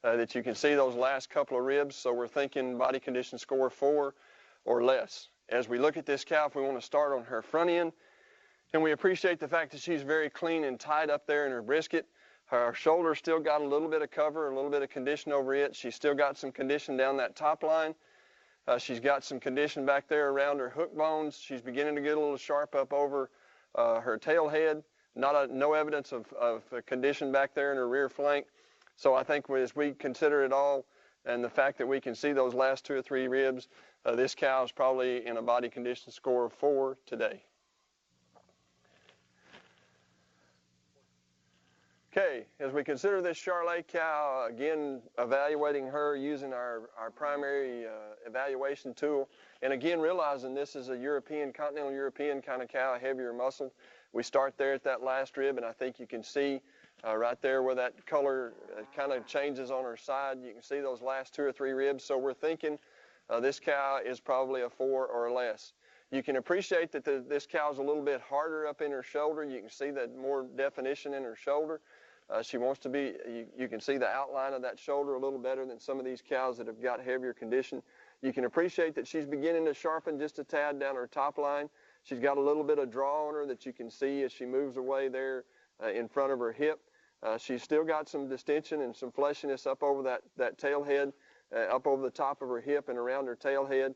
that you can see those last couple of ribs, so we're thinking body condition score 4 or less. As we look at this cow, if we want to start on her front end, and we appreciate the fact that she's very clean and tight up there in her brisket. Her shoulder still got a little bit of cover, a little bit of condition over it. She's still got some condition down that top line. She's got some condition back there around her hook bones. She's beginning to get a little sharp up over her tail head. No evidence of condition back there in her rear flank. So I think as we consider it all and the fact that we can see those last 2 or 3 ribs, this cow is probably in a body condition score of 4 today. Okay, as we consider this Charolais cow, again, evaluating her using our primary evaluation tool, and again, realizing this is a continental European kind of cow, heavier muscle. We start there at that last rib, and I think you can see right there where that color kind of changes on her side. You can see those last 2 or 3 ribs, so we're thinking this cow is probably a 4 or less. You can appreciate that this cow is a little bit harder up in her shoulder. You can see that more definition in her shoulder. She wants to be, you can see the outline of that shoulder a little better than some of these cows that have got heavier condition. You can appreciate that she's beginning to sharpen just a tad down her top line. She's got a little bit of draw on her that you can see as she moves away there in front of her hip. She's still got some distension and some fleshiness up over that tail head, up over the top of her hip and around her tail head,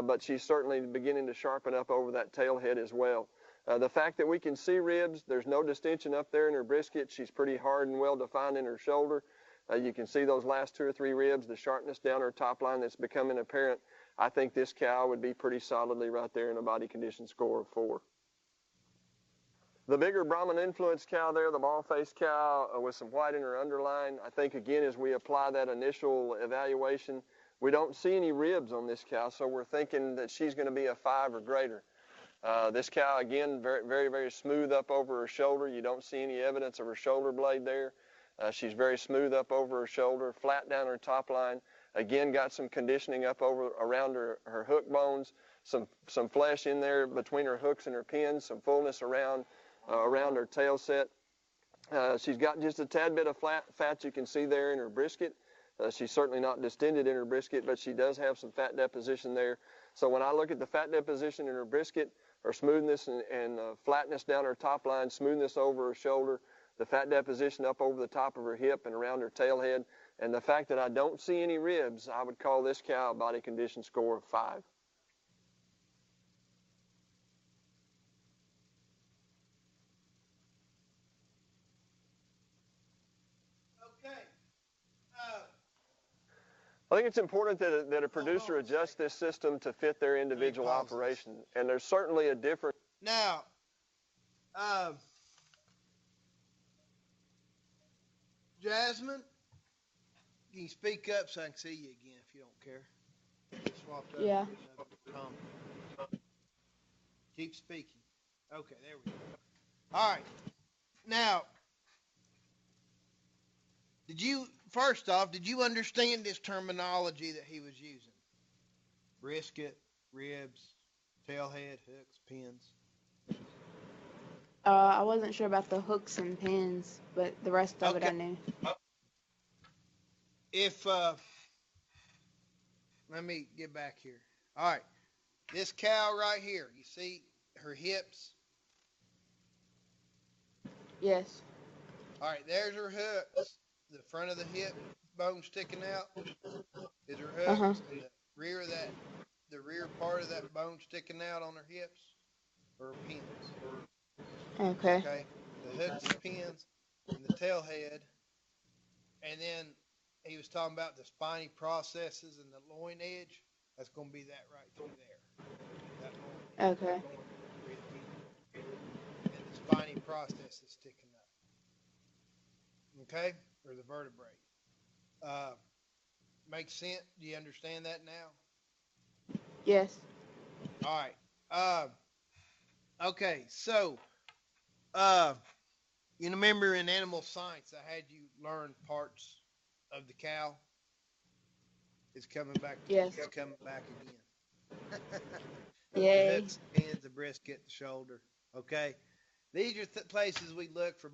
but she's certainly beginning to sharpen up over that tail head as well. The fact that we can see ribs, there's no distension up there in her brisket. She's pretty hard and well defined in her shoulder. You can see those last 2 or 3 ribs, the sharpness down her top line that's becoming apparent. I think this cow would be pretty solidly right there in a body condition score of 4. The bigger Brahman influence cow there, the ball-faced cow with some white in her underline, I think again as we apply that initial evaluation, we don't see any ribs on this cow, so we're thinking that she's going to be a 5 or greater. This cow, again, very, very, very smooth up over her shoulder. You don't see any evidence of her shoulder blade there. She's very smooth up over her shoulder, flat down her top line. Again, got some conditioning up around her hook bones, some flesh in there between her hooks and her pins, some fullness around her tail set. She's got just a tad bit of fat you can see there in her brisket. She's certainly not distended in her brisket, but she does have some fat deposition there. So when I look at the fat deposition in her brisket, her smoothness and flatness down her top line, smoothness over her shoulder, the fat deposition up over the top of her hip and around her tail head, and the fact that I don't see any ribs, I would call this cow a body condition score of 5. I think it's important that a producer adjust this system to fit their individual operation, and there's certainly a difference. Now, Jasmine, you can speak up so I can see you again if you don't care. Swapped up. Yeah. Keep speaking. Okay, there we go. All right. Now, first off, did you understand this terminology that he was using? Brisket, ribs, tailhead, hooks, pins. I wasn't sure about the hooks and pins, but the rest of it I knew. Let me get back here. All right. This cow right here, you see her hips? Yes. All right, there's her hooks. The front of the hip bone sticking out is her hooks. Uh-huh. And the rear part of that bone sticking out on her hips are her pins. Okay. Okay. The hooks and pins and the tail head. And then he was talking about the spiny processes and the loin edge. That's going to be that right through there. That loin. Okay. And the spiny process is sticking up. Okay? Or the vertebrae. Makes sense? Do you understand that now? Yes. All right. Okay, so you remember in animal science I had you learn parts of the cow? It's coming back. Yes. It's coming back again. Yay. The hooks, pins, the brisket, the shoulder. Okay, these are places we look for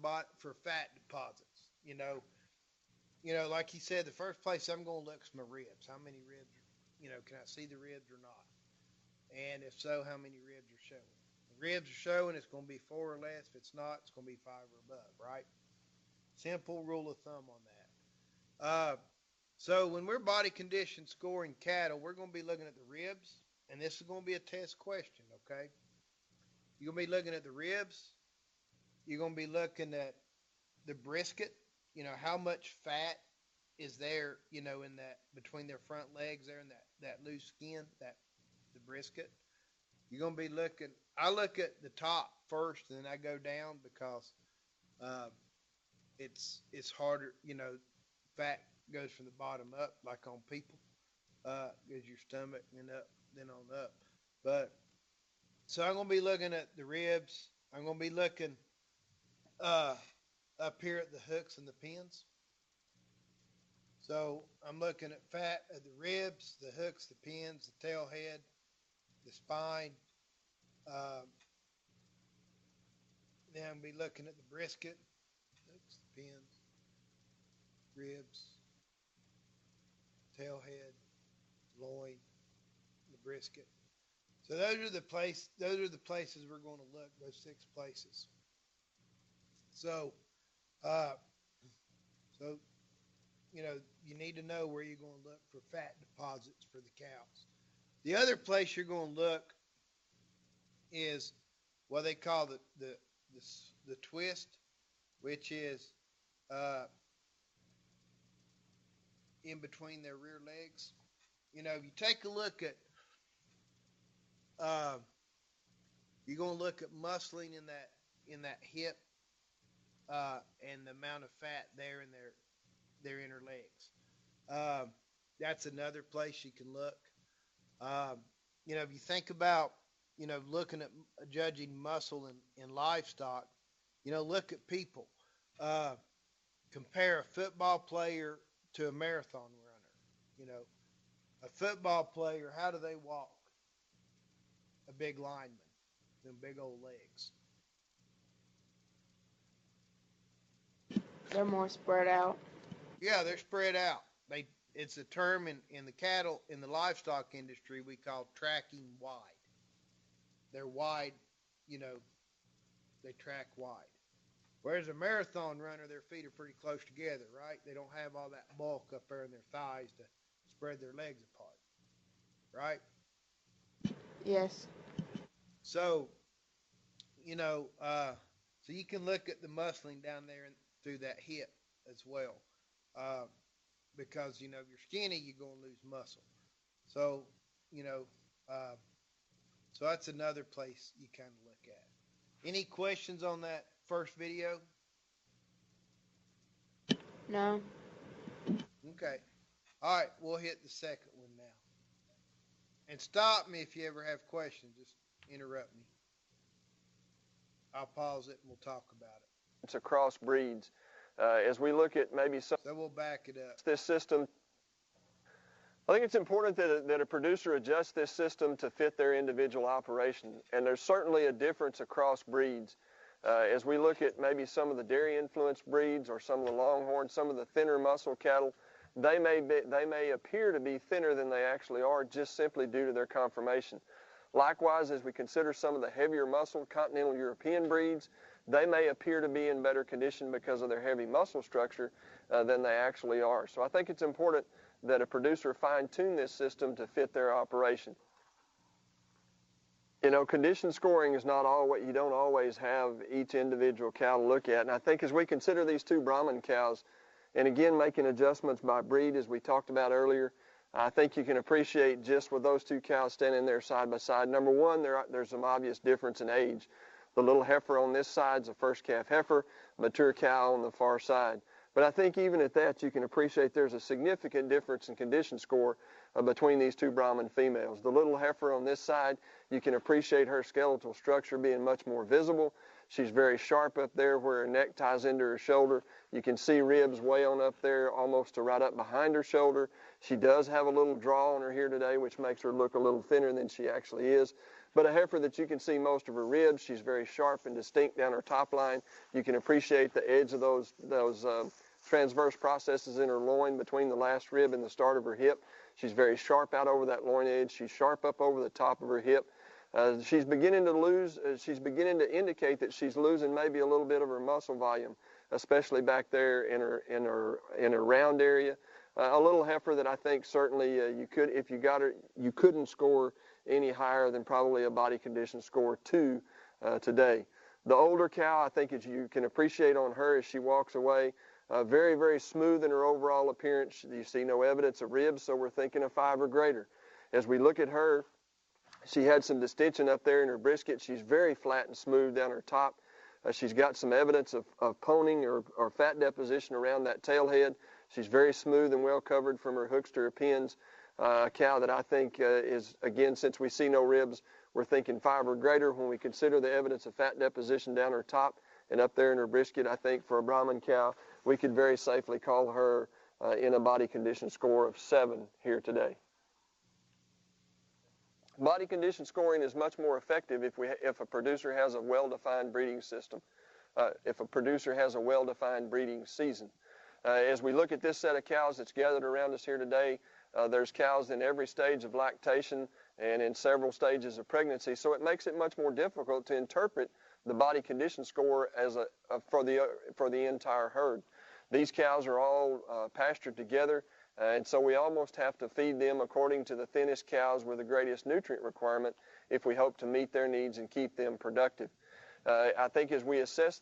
fat deposits. You know, like he said, the first place I'm going to look is my ribs. How many ribs? Can I see the ribs or not? And if so, how many ribs are showing? The ribs are showing, it's going to be 4 or less. If it's not, it's going to be 5 or above, right? Simple rule of thumb on that. So when we're body condition scoring cattle, we're going to be looking at the ribs, and this is going to be a test question, okay? You're going to be looking at the ribs. You're going to be looking at the brisket, how much fat is there, in that, between their front legs there and that loose skin, the brisket. You're going to be looking, I look at the top first and then I go down because it's harder, fat goes from the bottom up like on people, goes your stomach and up, then on up. But, so I'm going to be looking at the ribs. I'm going to be looking up here at the hooks and the pins. So I'm looking at fat at the ribs, the hooks, the pins, the tail head, the spine. Then I'm going to be looking at the brisket, hooks, the pins, ribs, tail head, loin, the brisket. So those are the places we're going to look, those 6 places. So, you need to know where you're going to look for fat deposits for the cows. The other place you're going to look is what they call the twist, which is in between their rear legs. If you take a look at, you're going to look at muscling in that hip and the amount of fat there in their inner legs. That's another place you can look. If you think about, looking at judging muscle in livestock, look at people. Compare a football player to a marathon runner. A football player, how do they walk? A big lineman, them big old legs. They're more spread out. Yeah, they're spread out. It's a term in the cattle, in the livestock industry, we call tracking wide. They're wide, they track wide. Whereas a marathon runner, their feet are pretty close together, right? They don't have all that bulk up there in their thighs to spread their legs apart, right? Yes. So, so you can look at the muscling down there through that hip as well. Because, if you're skinny, you're going to lose muscle. So, so that's another place you kind of look at. Any questions on that first video? No. Okay. All right, we'll hit the second one now. And stop me if you ever have questions. Just interrupt me. I'll pause it and we'll talk about it. It's across breeds. As we look at maybe some So we'll back it up. this system, I think it's important that a producer adjusts this system to fit their individual operation. And there's certainly a difference across breeds. As we look at maybe some of the dairy influenced breeds or some of the longhorns, some of the thinner muscle cattle, they may appear to be thinner than they actually are just simply due to their conformation. Likewise, as we consider some of the heavier muscle continental European breeds, they may appear to be in better condition because of their heavy muscle structure than they actually are. So I think it's important that a producer fine-tune this system to fit their operation. You know, condition scoring is not all what you don't always have each individual cow to look at. And I think as we consider these two Brahman cows, and again making adjustments by breed as we talked about earlier, I think you can appreciate just with those two cows standing there side by side. Number one, there's some obvious difference in age. The little heifer on this side is a first calf heifer, mature cow on the far side. But I think even at that, you can appreciate there's a significant difference in condition score between these two Brahman females. The little heifer on this side, you can appreciate her skeletal structure being much more visible. She's very sharp up there where her neck ties into her shoulder. You can see ribs way on up there, almost to right up behind her shoulder. She does have a little draw on her here today, which makes her look a little thinner than she actually is. But a heifer that you can see most of her ribs, she's very sharp and distinct down her top line. You can appreciate the edge of those transverse processes in her loin between the last rib and the start of her hip. She's very sharp out over that loin edge. She's sharp up over the top of her hip. She's beginning to indicate that she's losing maybe a little bit of her muscle volume, especially back there in her round area. A little heifer that I think certainly you could, if you got her, you couldn't score any higher than probably a body condition score 2 today. The older cow, I think as you can appreciate on her as she walks away, very, very smooth in her overall appearance. You see no evidence of ribs, so we're thinking of 5 or greater. As we look at her, she had some distension up there in her brisket. She's very flat and smooth down her top. She's got some evidence of poning or fat deposition around that tail head. She's very smooth and well covered from her hooks to her pins. A cow that I think is, again, since we see no ribs, we're thinking 5 or greater. When we consider the evidence of fat deposition down her top and up there in her brisket, I think for a Brahman cow, we could very safely call her in a body condition score of 7 here today. Body condition scoring is much more effective if a producer has a well-defined breeding system, if a producer has a well-defined breeding season. As we look at this set of cows that's gathered around us here today, there's cows in every stage of lactation and in several stages of pregnancy, so it makes it much more difficult to interpret the body condition score as for the entire herd. These cows are all pastured together, and so we almost have to feed them according to the thinnest cows with the greatest nutrient requirement if we hope to meet their needs and keep them productive. I think as we assess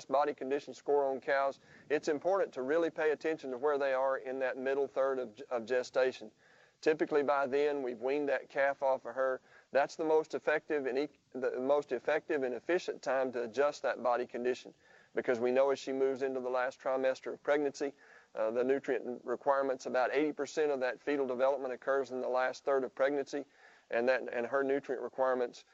body condition score on cows, it's important to really pay attention to where they are in that middle third of gestation. Typically by then we've weaned that calf off of her. That's the most effective and efficient time to adjust that body condition, because we know as she moves into the last trimester of pregnancy, the nutrient requirements, about 80% of that fetal development occurs in the last third of pregnancy, and her nutrient requirements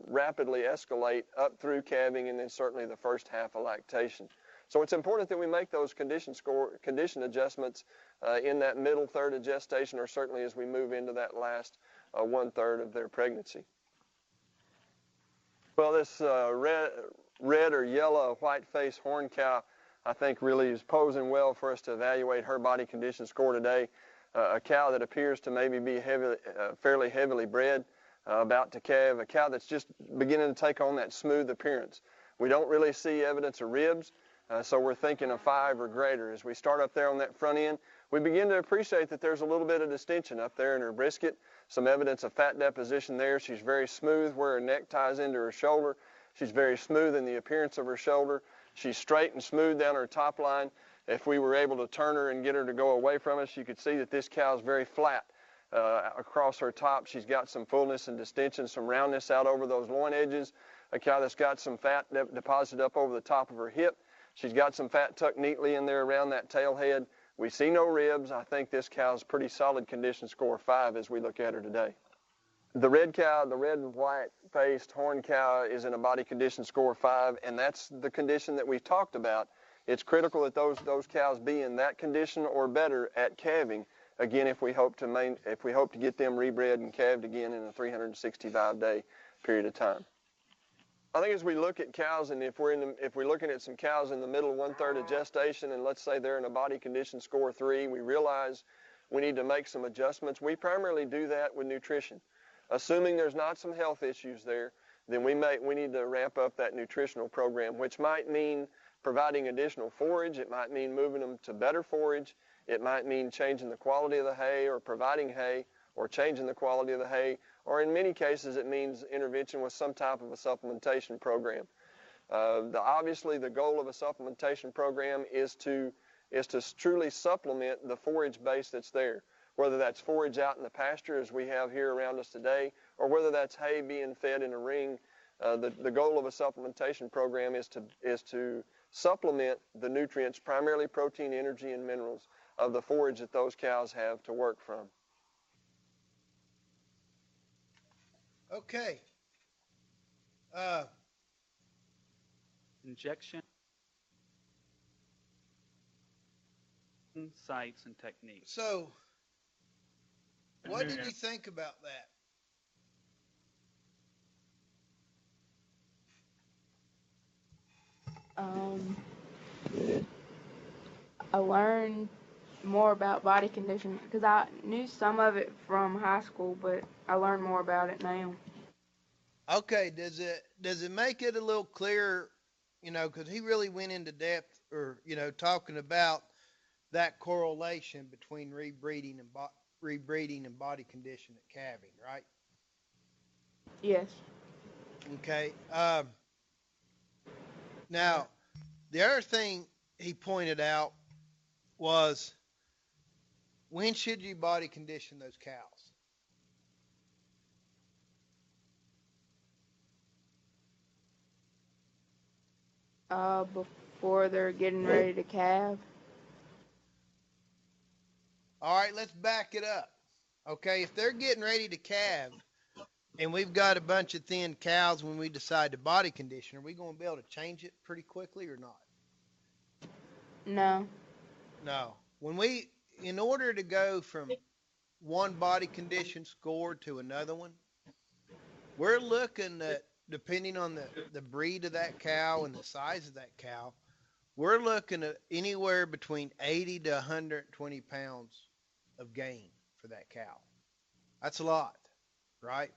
rapidly escalate up through calving and then certainly the first half of lactation. So it's important that we make those condition adjustments in that middle third of gestation, or certainly as we move into that last 1/3 of their pregnancy. Well, this red or yellow white-faced horn cow, I think really is posing well for us to evaluate her body condition score today. A cow that appears to maybe be fairly heavily bred, about to calve, a cow that's just beginning to take on that smooth appearance. We don't really see evidence of ribs, so we're thinking of 5 or greater. As we start up there on that front end, we begin to appreciate that there's a little bit of distension up there in her brisket, some evidence of fat deposition there. She's very smooth where her neck ties into her shoulder. She's very smooth in the appearance of her shoulder. She's straight and smooth down her top line. If we were able to turn her and get her to go away from us, you could see that this cow is very flat across her top. She's got some fullness and distension, some roundness out over those loin edges. A cow that's got some fat deposited up over the top of her hip. She's got some fat tucked neatly in there around that tail head. We see no ribs. I think this cow's pretty solid condition score 5 as we look at her today. The red cow, the red and white faced horn cow, is in a body condition score 5, and that's the condition that we've talked about. It's critical that those cows be in that condition or better at calving. Again, if we hope to get them rebred and calved again in a 365-day period of time. I think as we look at cows, and if we're looking at some cows in the middle, 1/3 of gestation, and let's say they're in a body condition score 3, we realize we need to make some adjustments. We primarily do that with nutrition. Assuming there's not some health issues there, then we need to ramp up that nutritional program, which might mean providing additional forage. It might mean moving them to better forage. It might mean changing the quality of the hay or providing hay or changing the quality of the hay. Or in many cases, it means intervention with some type of a supplementation program. Obviously, the goal of a supplementation program is to truly supplement the forage base that's there, whether that's forage out in the pasture as we have here around us today, or whether that's hay being fed in a ring. The goal of a supplementation program is to supplement the nutrients, primarily protein, energy, and minerals, of the forage that those cows have to work from. Okay. Injection sites and techniques. So, what did you think about that? I learned more about body condition because I knew some of it from high school, but I learned more about it now. Okay, does it make it a little clearer, because he really went into depth, or, talking about that correlation between rebreeding and body condition at calving, right? Yes. Okay. Now, the other thing he pointed out was, when should you body condition those cows? Before they're getting ready to calve. All right, let's back it up. Okay, if they're getting ready to calve, and we've got a bunch of thin cows when we decide to body condition, are we going to be able to change it pretty quickly or not? No. No. In order to go from one body condition score to another one, we're looking at, depending on the breed of that cow and the size of that cow, we're looking at anywhere between 80 to 120 pounds of gain for that cow. That's a lot, right?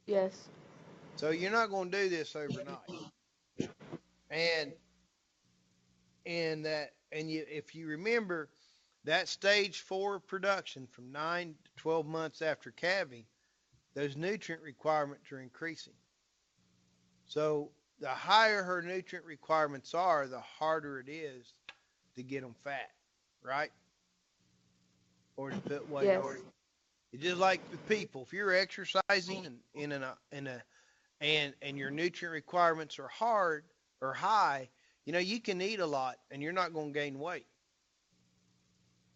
Yes. So you're not going to do this overnight. If you remember, that stage 4 production from 9 to 12 months after calving, those nutrient requirements are increasing. So the higher her nutrient requirements are, the harder it is to get them fat, right? Or to put weight Yes. on. It's just like with people. If you're exercising and your nutrient requirements are hard or high, you can eat a lot and you're not going to gain weight.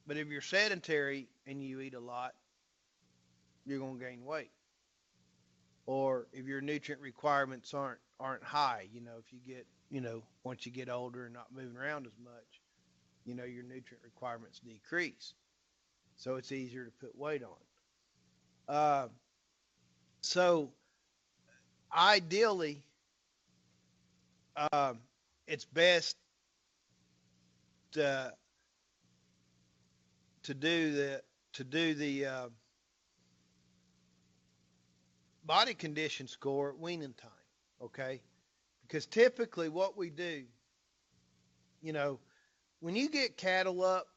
But if you're sedentary and you eat a lot, you're going to gain weight. Or if your nutrient requirements aren't high, if you get, once you get older and not moving around as much, your nutrient requirements decrease. So it's easier to put weight on. So ideally, it's best to do the body condition score at weaning time, okay? Because typically what we do, when you get cattle up,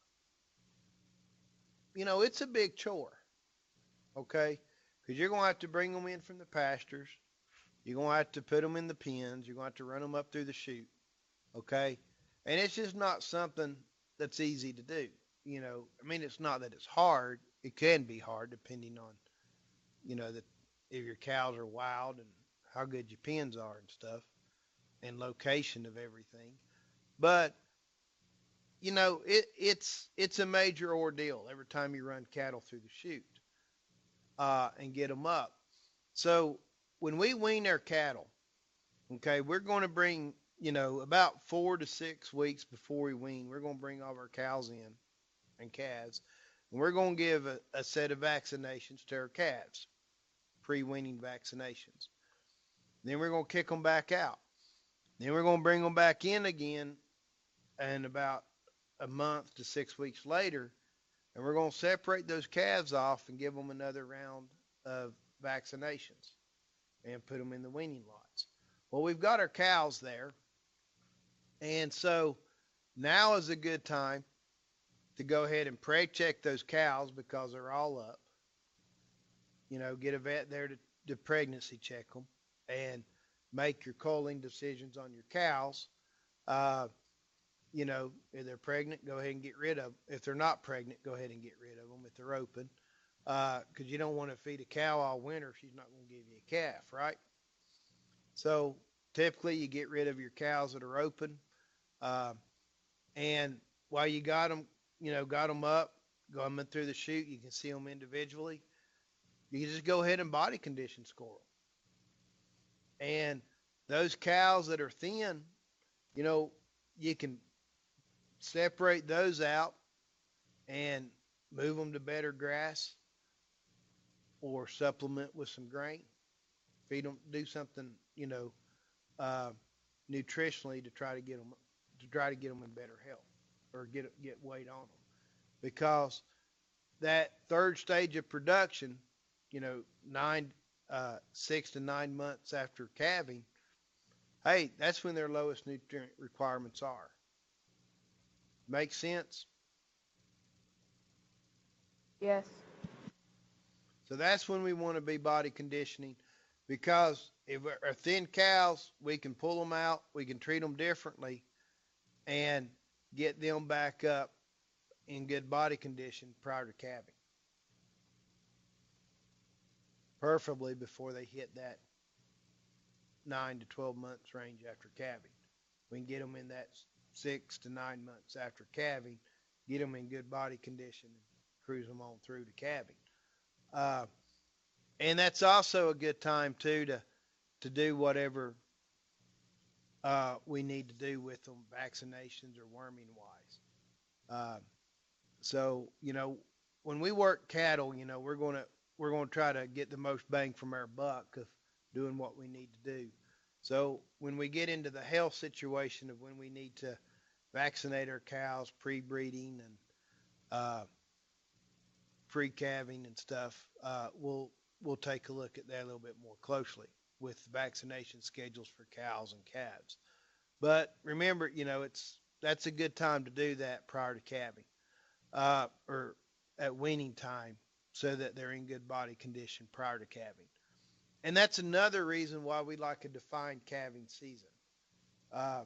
it's a big chore, okay? Because you're going to have to bring them in from the pastures. You're going to have to put them in the pens. You're going to have to run them up through the chute, okay? And it's just not something that's easy to do. It's not that it's hard. It can be hard depending on, if your cows are wild and how good your pens are and stuff and location of everything. But, it's a major ordeal every time you run cattle through the chute. and get them up. So when we wean our cattle, okay, we're going to bring, about 4 to 6 weeks before we wean, we're going to bring all of our cows in and calves, and we're going to give a set of vaccinations to our calves, pre-weaning vaccinations. Then we're going to kick them back out. Then we're going to bring them back in again, and about a month to 6 weeks later, and we're going to separate those calves off and give them another round of vaccinations and put them in the weaning lots. Well, we've got our cows there, and so now is a good time to go ahead and pre-check those cows because they're all up. Get a vet there to pregnancy check them and make your culling decisions on your cows. If they're pregnant, go ahead and get rid of them. If they're not pregnant, go ahead and get rid of them if they're open. Because you don't want to feed a cow all winter if she's not going to give you a calf, right? So typically you get rid of your cows that are open. And while you got them up, going through the chute, you can see them individually. You can just go ahead and body condition score them. And those cows that are thin, you can separate those out and move them to better grass or supplement with some grain. Feed them, do something, nutritionally to try to get them in better health or get weight on them. Because that third stage of production, 6 to 9 months after calving, hey, that's when their lowest nutrient requirements are. Make sense? Yes. So that's when we want to be body conditioning, because if our thin cows, we can pull them out, we can treat them differently, and get them back up in good body condition prior to calving. Preferably before they hit that 9 to 12 months range after calving. We can get them in that 6 to 9 months after calving, get them in good body condition, and cruise them on through to calving. And that's also a good time too to do whatever we need to do with them, vaccinations or worming wise. So when we work cattle, we're going to try to get the most bang from our buck of doing what we need to do. So when we get into the health situation of when we need to vaccinate our cows pre-breeding and pre-calving and stuff, we'll take a look at that a little bit more closely with vaccination schedules for cows and calves. But remember, that's a good time to do that prior to calving, or at weaning time, so that they're in good body condition prior to calving. And that's another reason why we like a defined calving season. I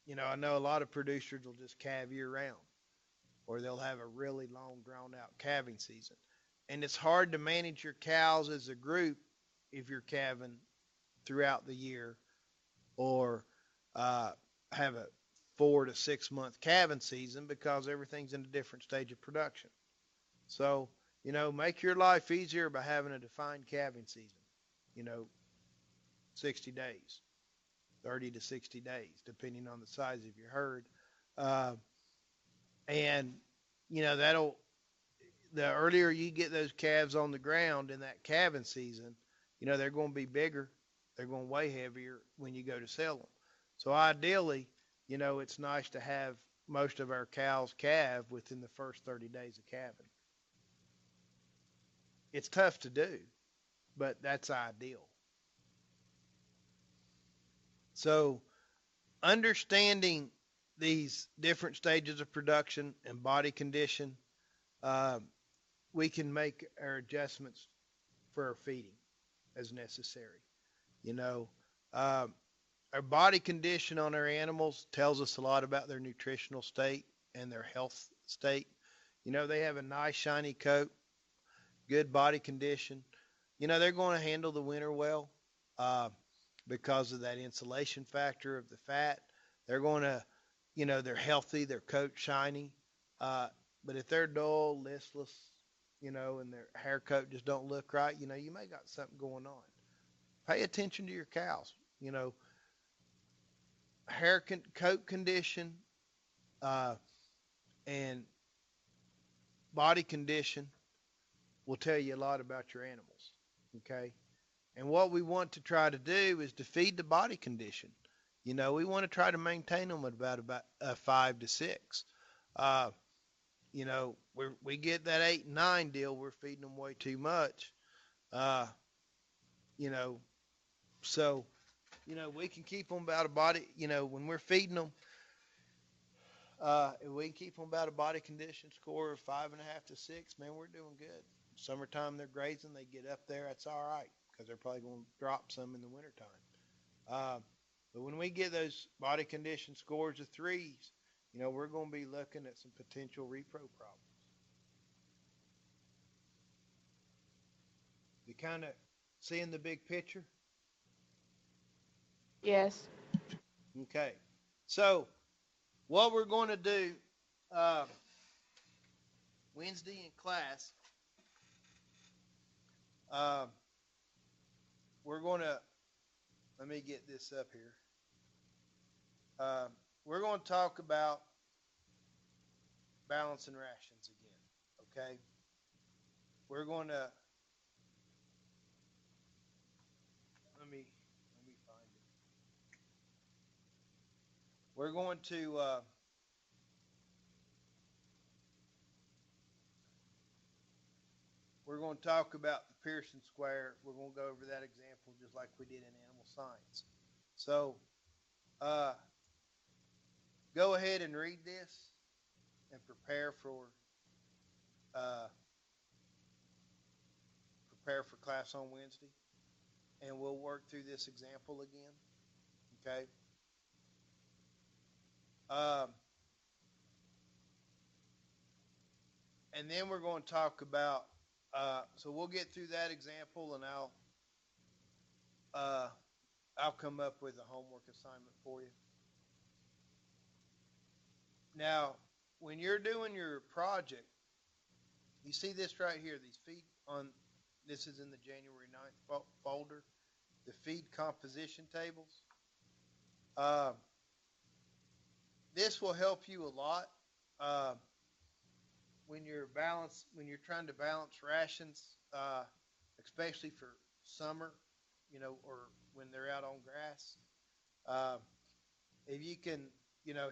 know a lot of producers will just calve year round, or they'll have a really long, drawn-out calving season. And it's hard to manage your cows as a group if you're calving throughout the year, or have a 4 to 6 month calving season, because everything's in a different stage of production. So, make your life easier by having a defined calving season. 60 days, 30 to 60 days, depending on the size of your herd. And, the earlier you get those calves on the ground in that calving season, they're going to be bigger. They're going to weigh heavier when you go to sell them. So ideally, it's nice to have most of our cows calve within the first 30 days of calving. It's tough to do, but that's ideal. So understanding these different stages of production and body condition, we can make our adjustments for our feeding as necessary. Our body condition on our animals tells us a lot about their nutritional state and their health state. They have a nice shiny coat, good body condition. They're going to handle the winter well because of that insulation factor of the fat. They're going to, they're healthy, their coat shiny. But if they're dull, listless, and their hair coat just don't look right, you may got something going on. Pay attention to your cows. Coat condition, uh, and body condition will tell you a lot about your animals. Okay. And what we want to try to do is to feed the body condition. We want to try to maintain them at about 5 to 6. We get that 8 and 9 deal. We're feeding them way too much. You know, so, we can keep them about a body, when we're feeding them, if we can keep them about a body condition score of 5.5 to 6, man, we're doing good. Summertime, they're grazing, they get up there, that's all right, because they're probably going to drop some in the wintertime. But when we get those body condition scores of 3s, we're going to be looking at some potential repro problems. You kind of seeing the big picture? Yes. Okay. So what we're going to do Wednesday in class, we're going to, let me get this up here. We're going to talk about balancing rations again, okay? We're going to, let me find it. We're going to talk about the Pearson square. We're going to go over that example just like we did in animal science. So, go ahead and read this and prepare for class on Wednesday, and we'll work through this example again. Okay. And then we're going to talk about. So we'll get through that example, and I'll come up with a homework assignment for you. Now, when you're doing your project, you see this right here, these feed on, this is in the January 9th folder, the feed composition tables. This will help you a lot when you're trying to balance rations, especially for summer, or when they're out on grass. If you can,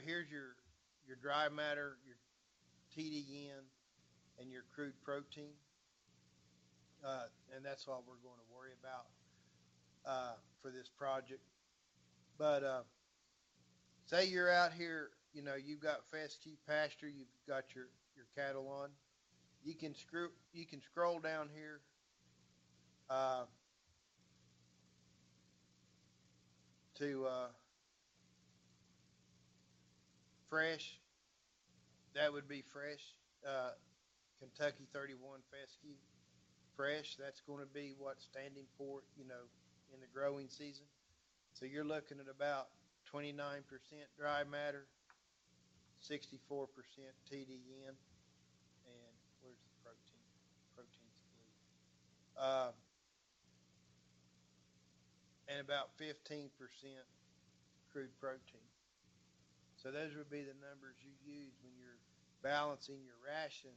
here's your dry matter, your TDN, and your crude protein. And that's all we're going to worry about for this project. But say you're out here, you've got fescue pasture, you've got your cattle on. You can scroll down here to fresh. That would be fresh. Kentucky 31 fescue. Fresh, that's going to be what's standing for, in the growing season. So you're looking at about 29% dry matter, 64% TDN, and where's the protein? Protein's blue. And about 15% crude protein. So those would be the numbers you use when you're balancing your ration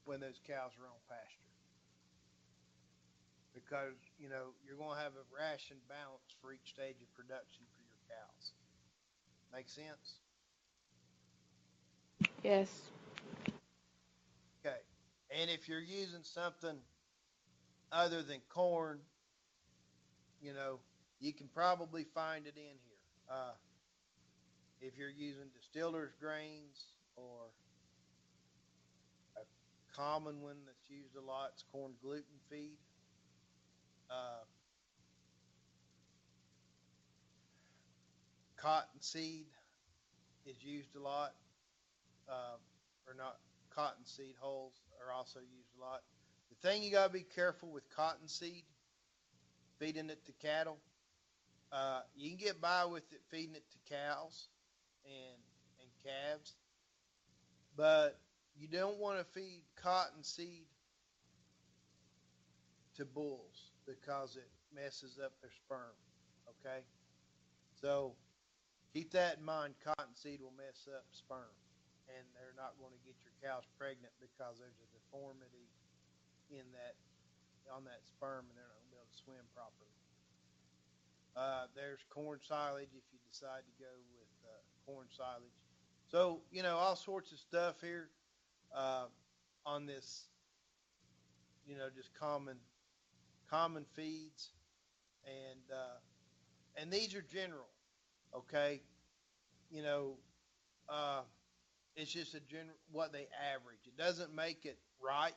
when those cows are on pasture. Because, you're going to have a ration balance for each stage of production for your cows. Make sense? Yes. Okay. And if you're using something other than corn, you can probably find it in here. If you're using distiller's grains, or a common one that's used a lot is corn gluten feed. Cottonseed is used a lot, or not. Cottonseed hulls are also used a lot. The thing you got to be careful with cottonseed, feeding it to cattle. You can get by with it feeding it to cows and calves, but you don't want to feed cottonseed to bulls because it messes up their sperm. Okay, so keep that in mind. Cottonseed will mess up sperm, and they're not going to get your cows pregnant because there's a deformity in that on that sperm, and they're not going to be able to swim properly. There's corn silage if you decide to go with corn silage. So all sorts of stuff here uh, on this. Just common feeds, and these are general. Okay, you know, uh, it's just a general what they average. It doesn't make it right.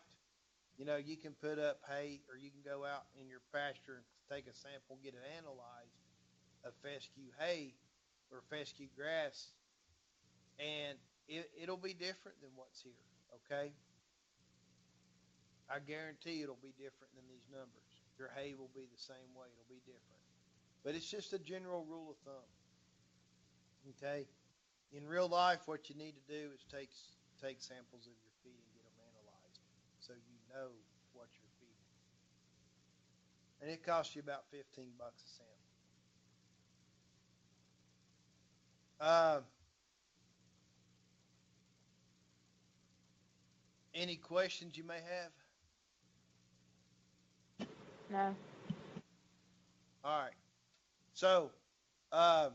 You can put up hay, or you can go out in your pasture and take a sample, get it analyzed of fescue hay or fescue grass, and it'll be different than what's here. Okay, I guarantee it'll be different than these numbers. Your hay will be the same way. It'll be different, but it's just a general rule of thumb. Okay, in real life, what you need to do is take samples of your feed and get them analyzed, so you know what you're feeding, and it costs you about $15 a sample. Any questions you may have? No. All right. So, um,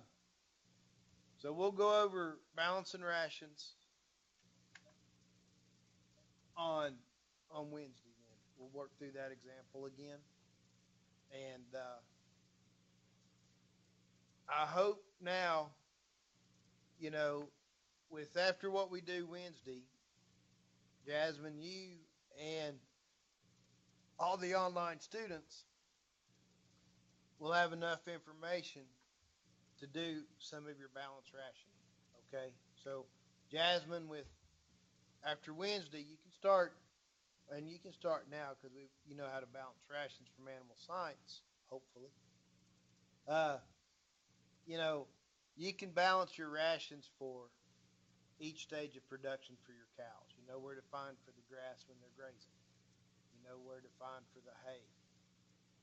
so we'll go over balancing rations on Wednesday. Then we'll work through that example again, and I hope now, with after what we do Wednesday, Jasmine, you and all the online students will have enough information to do some of your balance rationing. Okay, so Jasmine, with after Wednesday, you can start, and you can start now because you know how to balance rations from animal science. Hopefully, uh, you can balance your rations for each stage of production for your cows. You know where to find for the grass when they're grazing. You know where to find for the hay.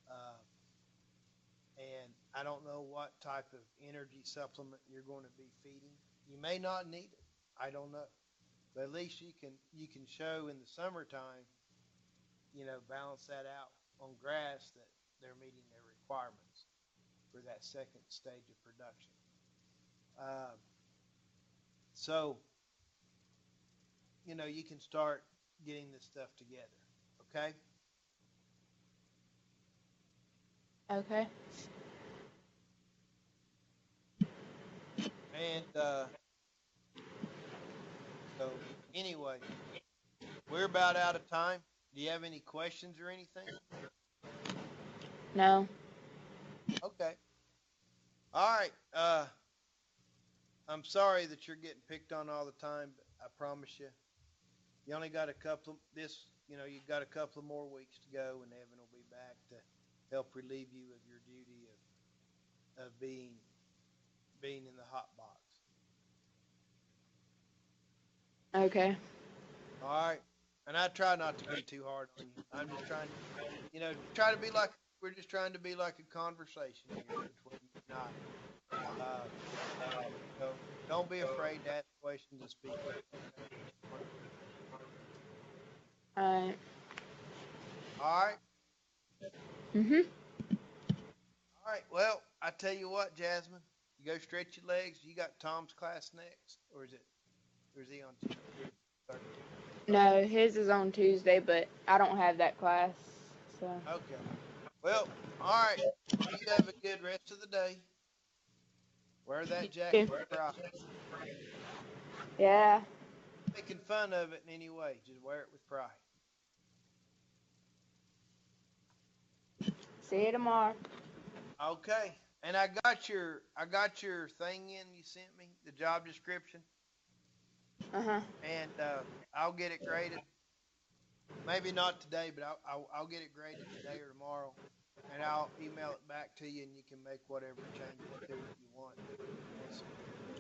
Uh, and I don't know what type of energy supplement you're going to be feeding. You may not need it. I don't know, but at least you can show in the summertime, balance that out on grass that they're meeting their requirements for that second stage of production. So you can start getting this stuff together. Okay. Okay. And so anyway, we're about out of time. Do you have any questions or anything? No. Okay. All right. I'm sorry that you're getting picked on all the time, but I promise you, you only got a couple of you've got a couple of more weeks to go, and Evan will be back to help relieve you of your duty of being in the hot box. Okay. All right. And I try not to be too hard on you. I'm just trying to, try to be like, we're just trying to be like a conversation here between you and I. So don't be afraid to ask questions and speak up. Alright. All right. Mhm. All right. Well, I tell you what, Jasmine, you go stretch your legs. You got Tom's class next, or is he on Tuesday? No, his is on Tuesday, but I don't have that class, so. Okay. Well, all right. You have a good rest of the day. Wear that jacket with pride. Yeah. Making fun of it in any way. Just wear it with pride. See you tomorrow. Okay. And I got your thing in you sent me, the job description. Uh-huh. And I'll get it graded. Maybe not today, but I'll get it graded today or tomorrow. And I'll email it back to you, and you can make whatever changes to it you want.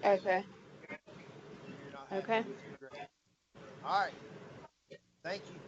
Okay. You're not happy Okay. with your grade. All right. Thank you.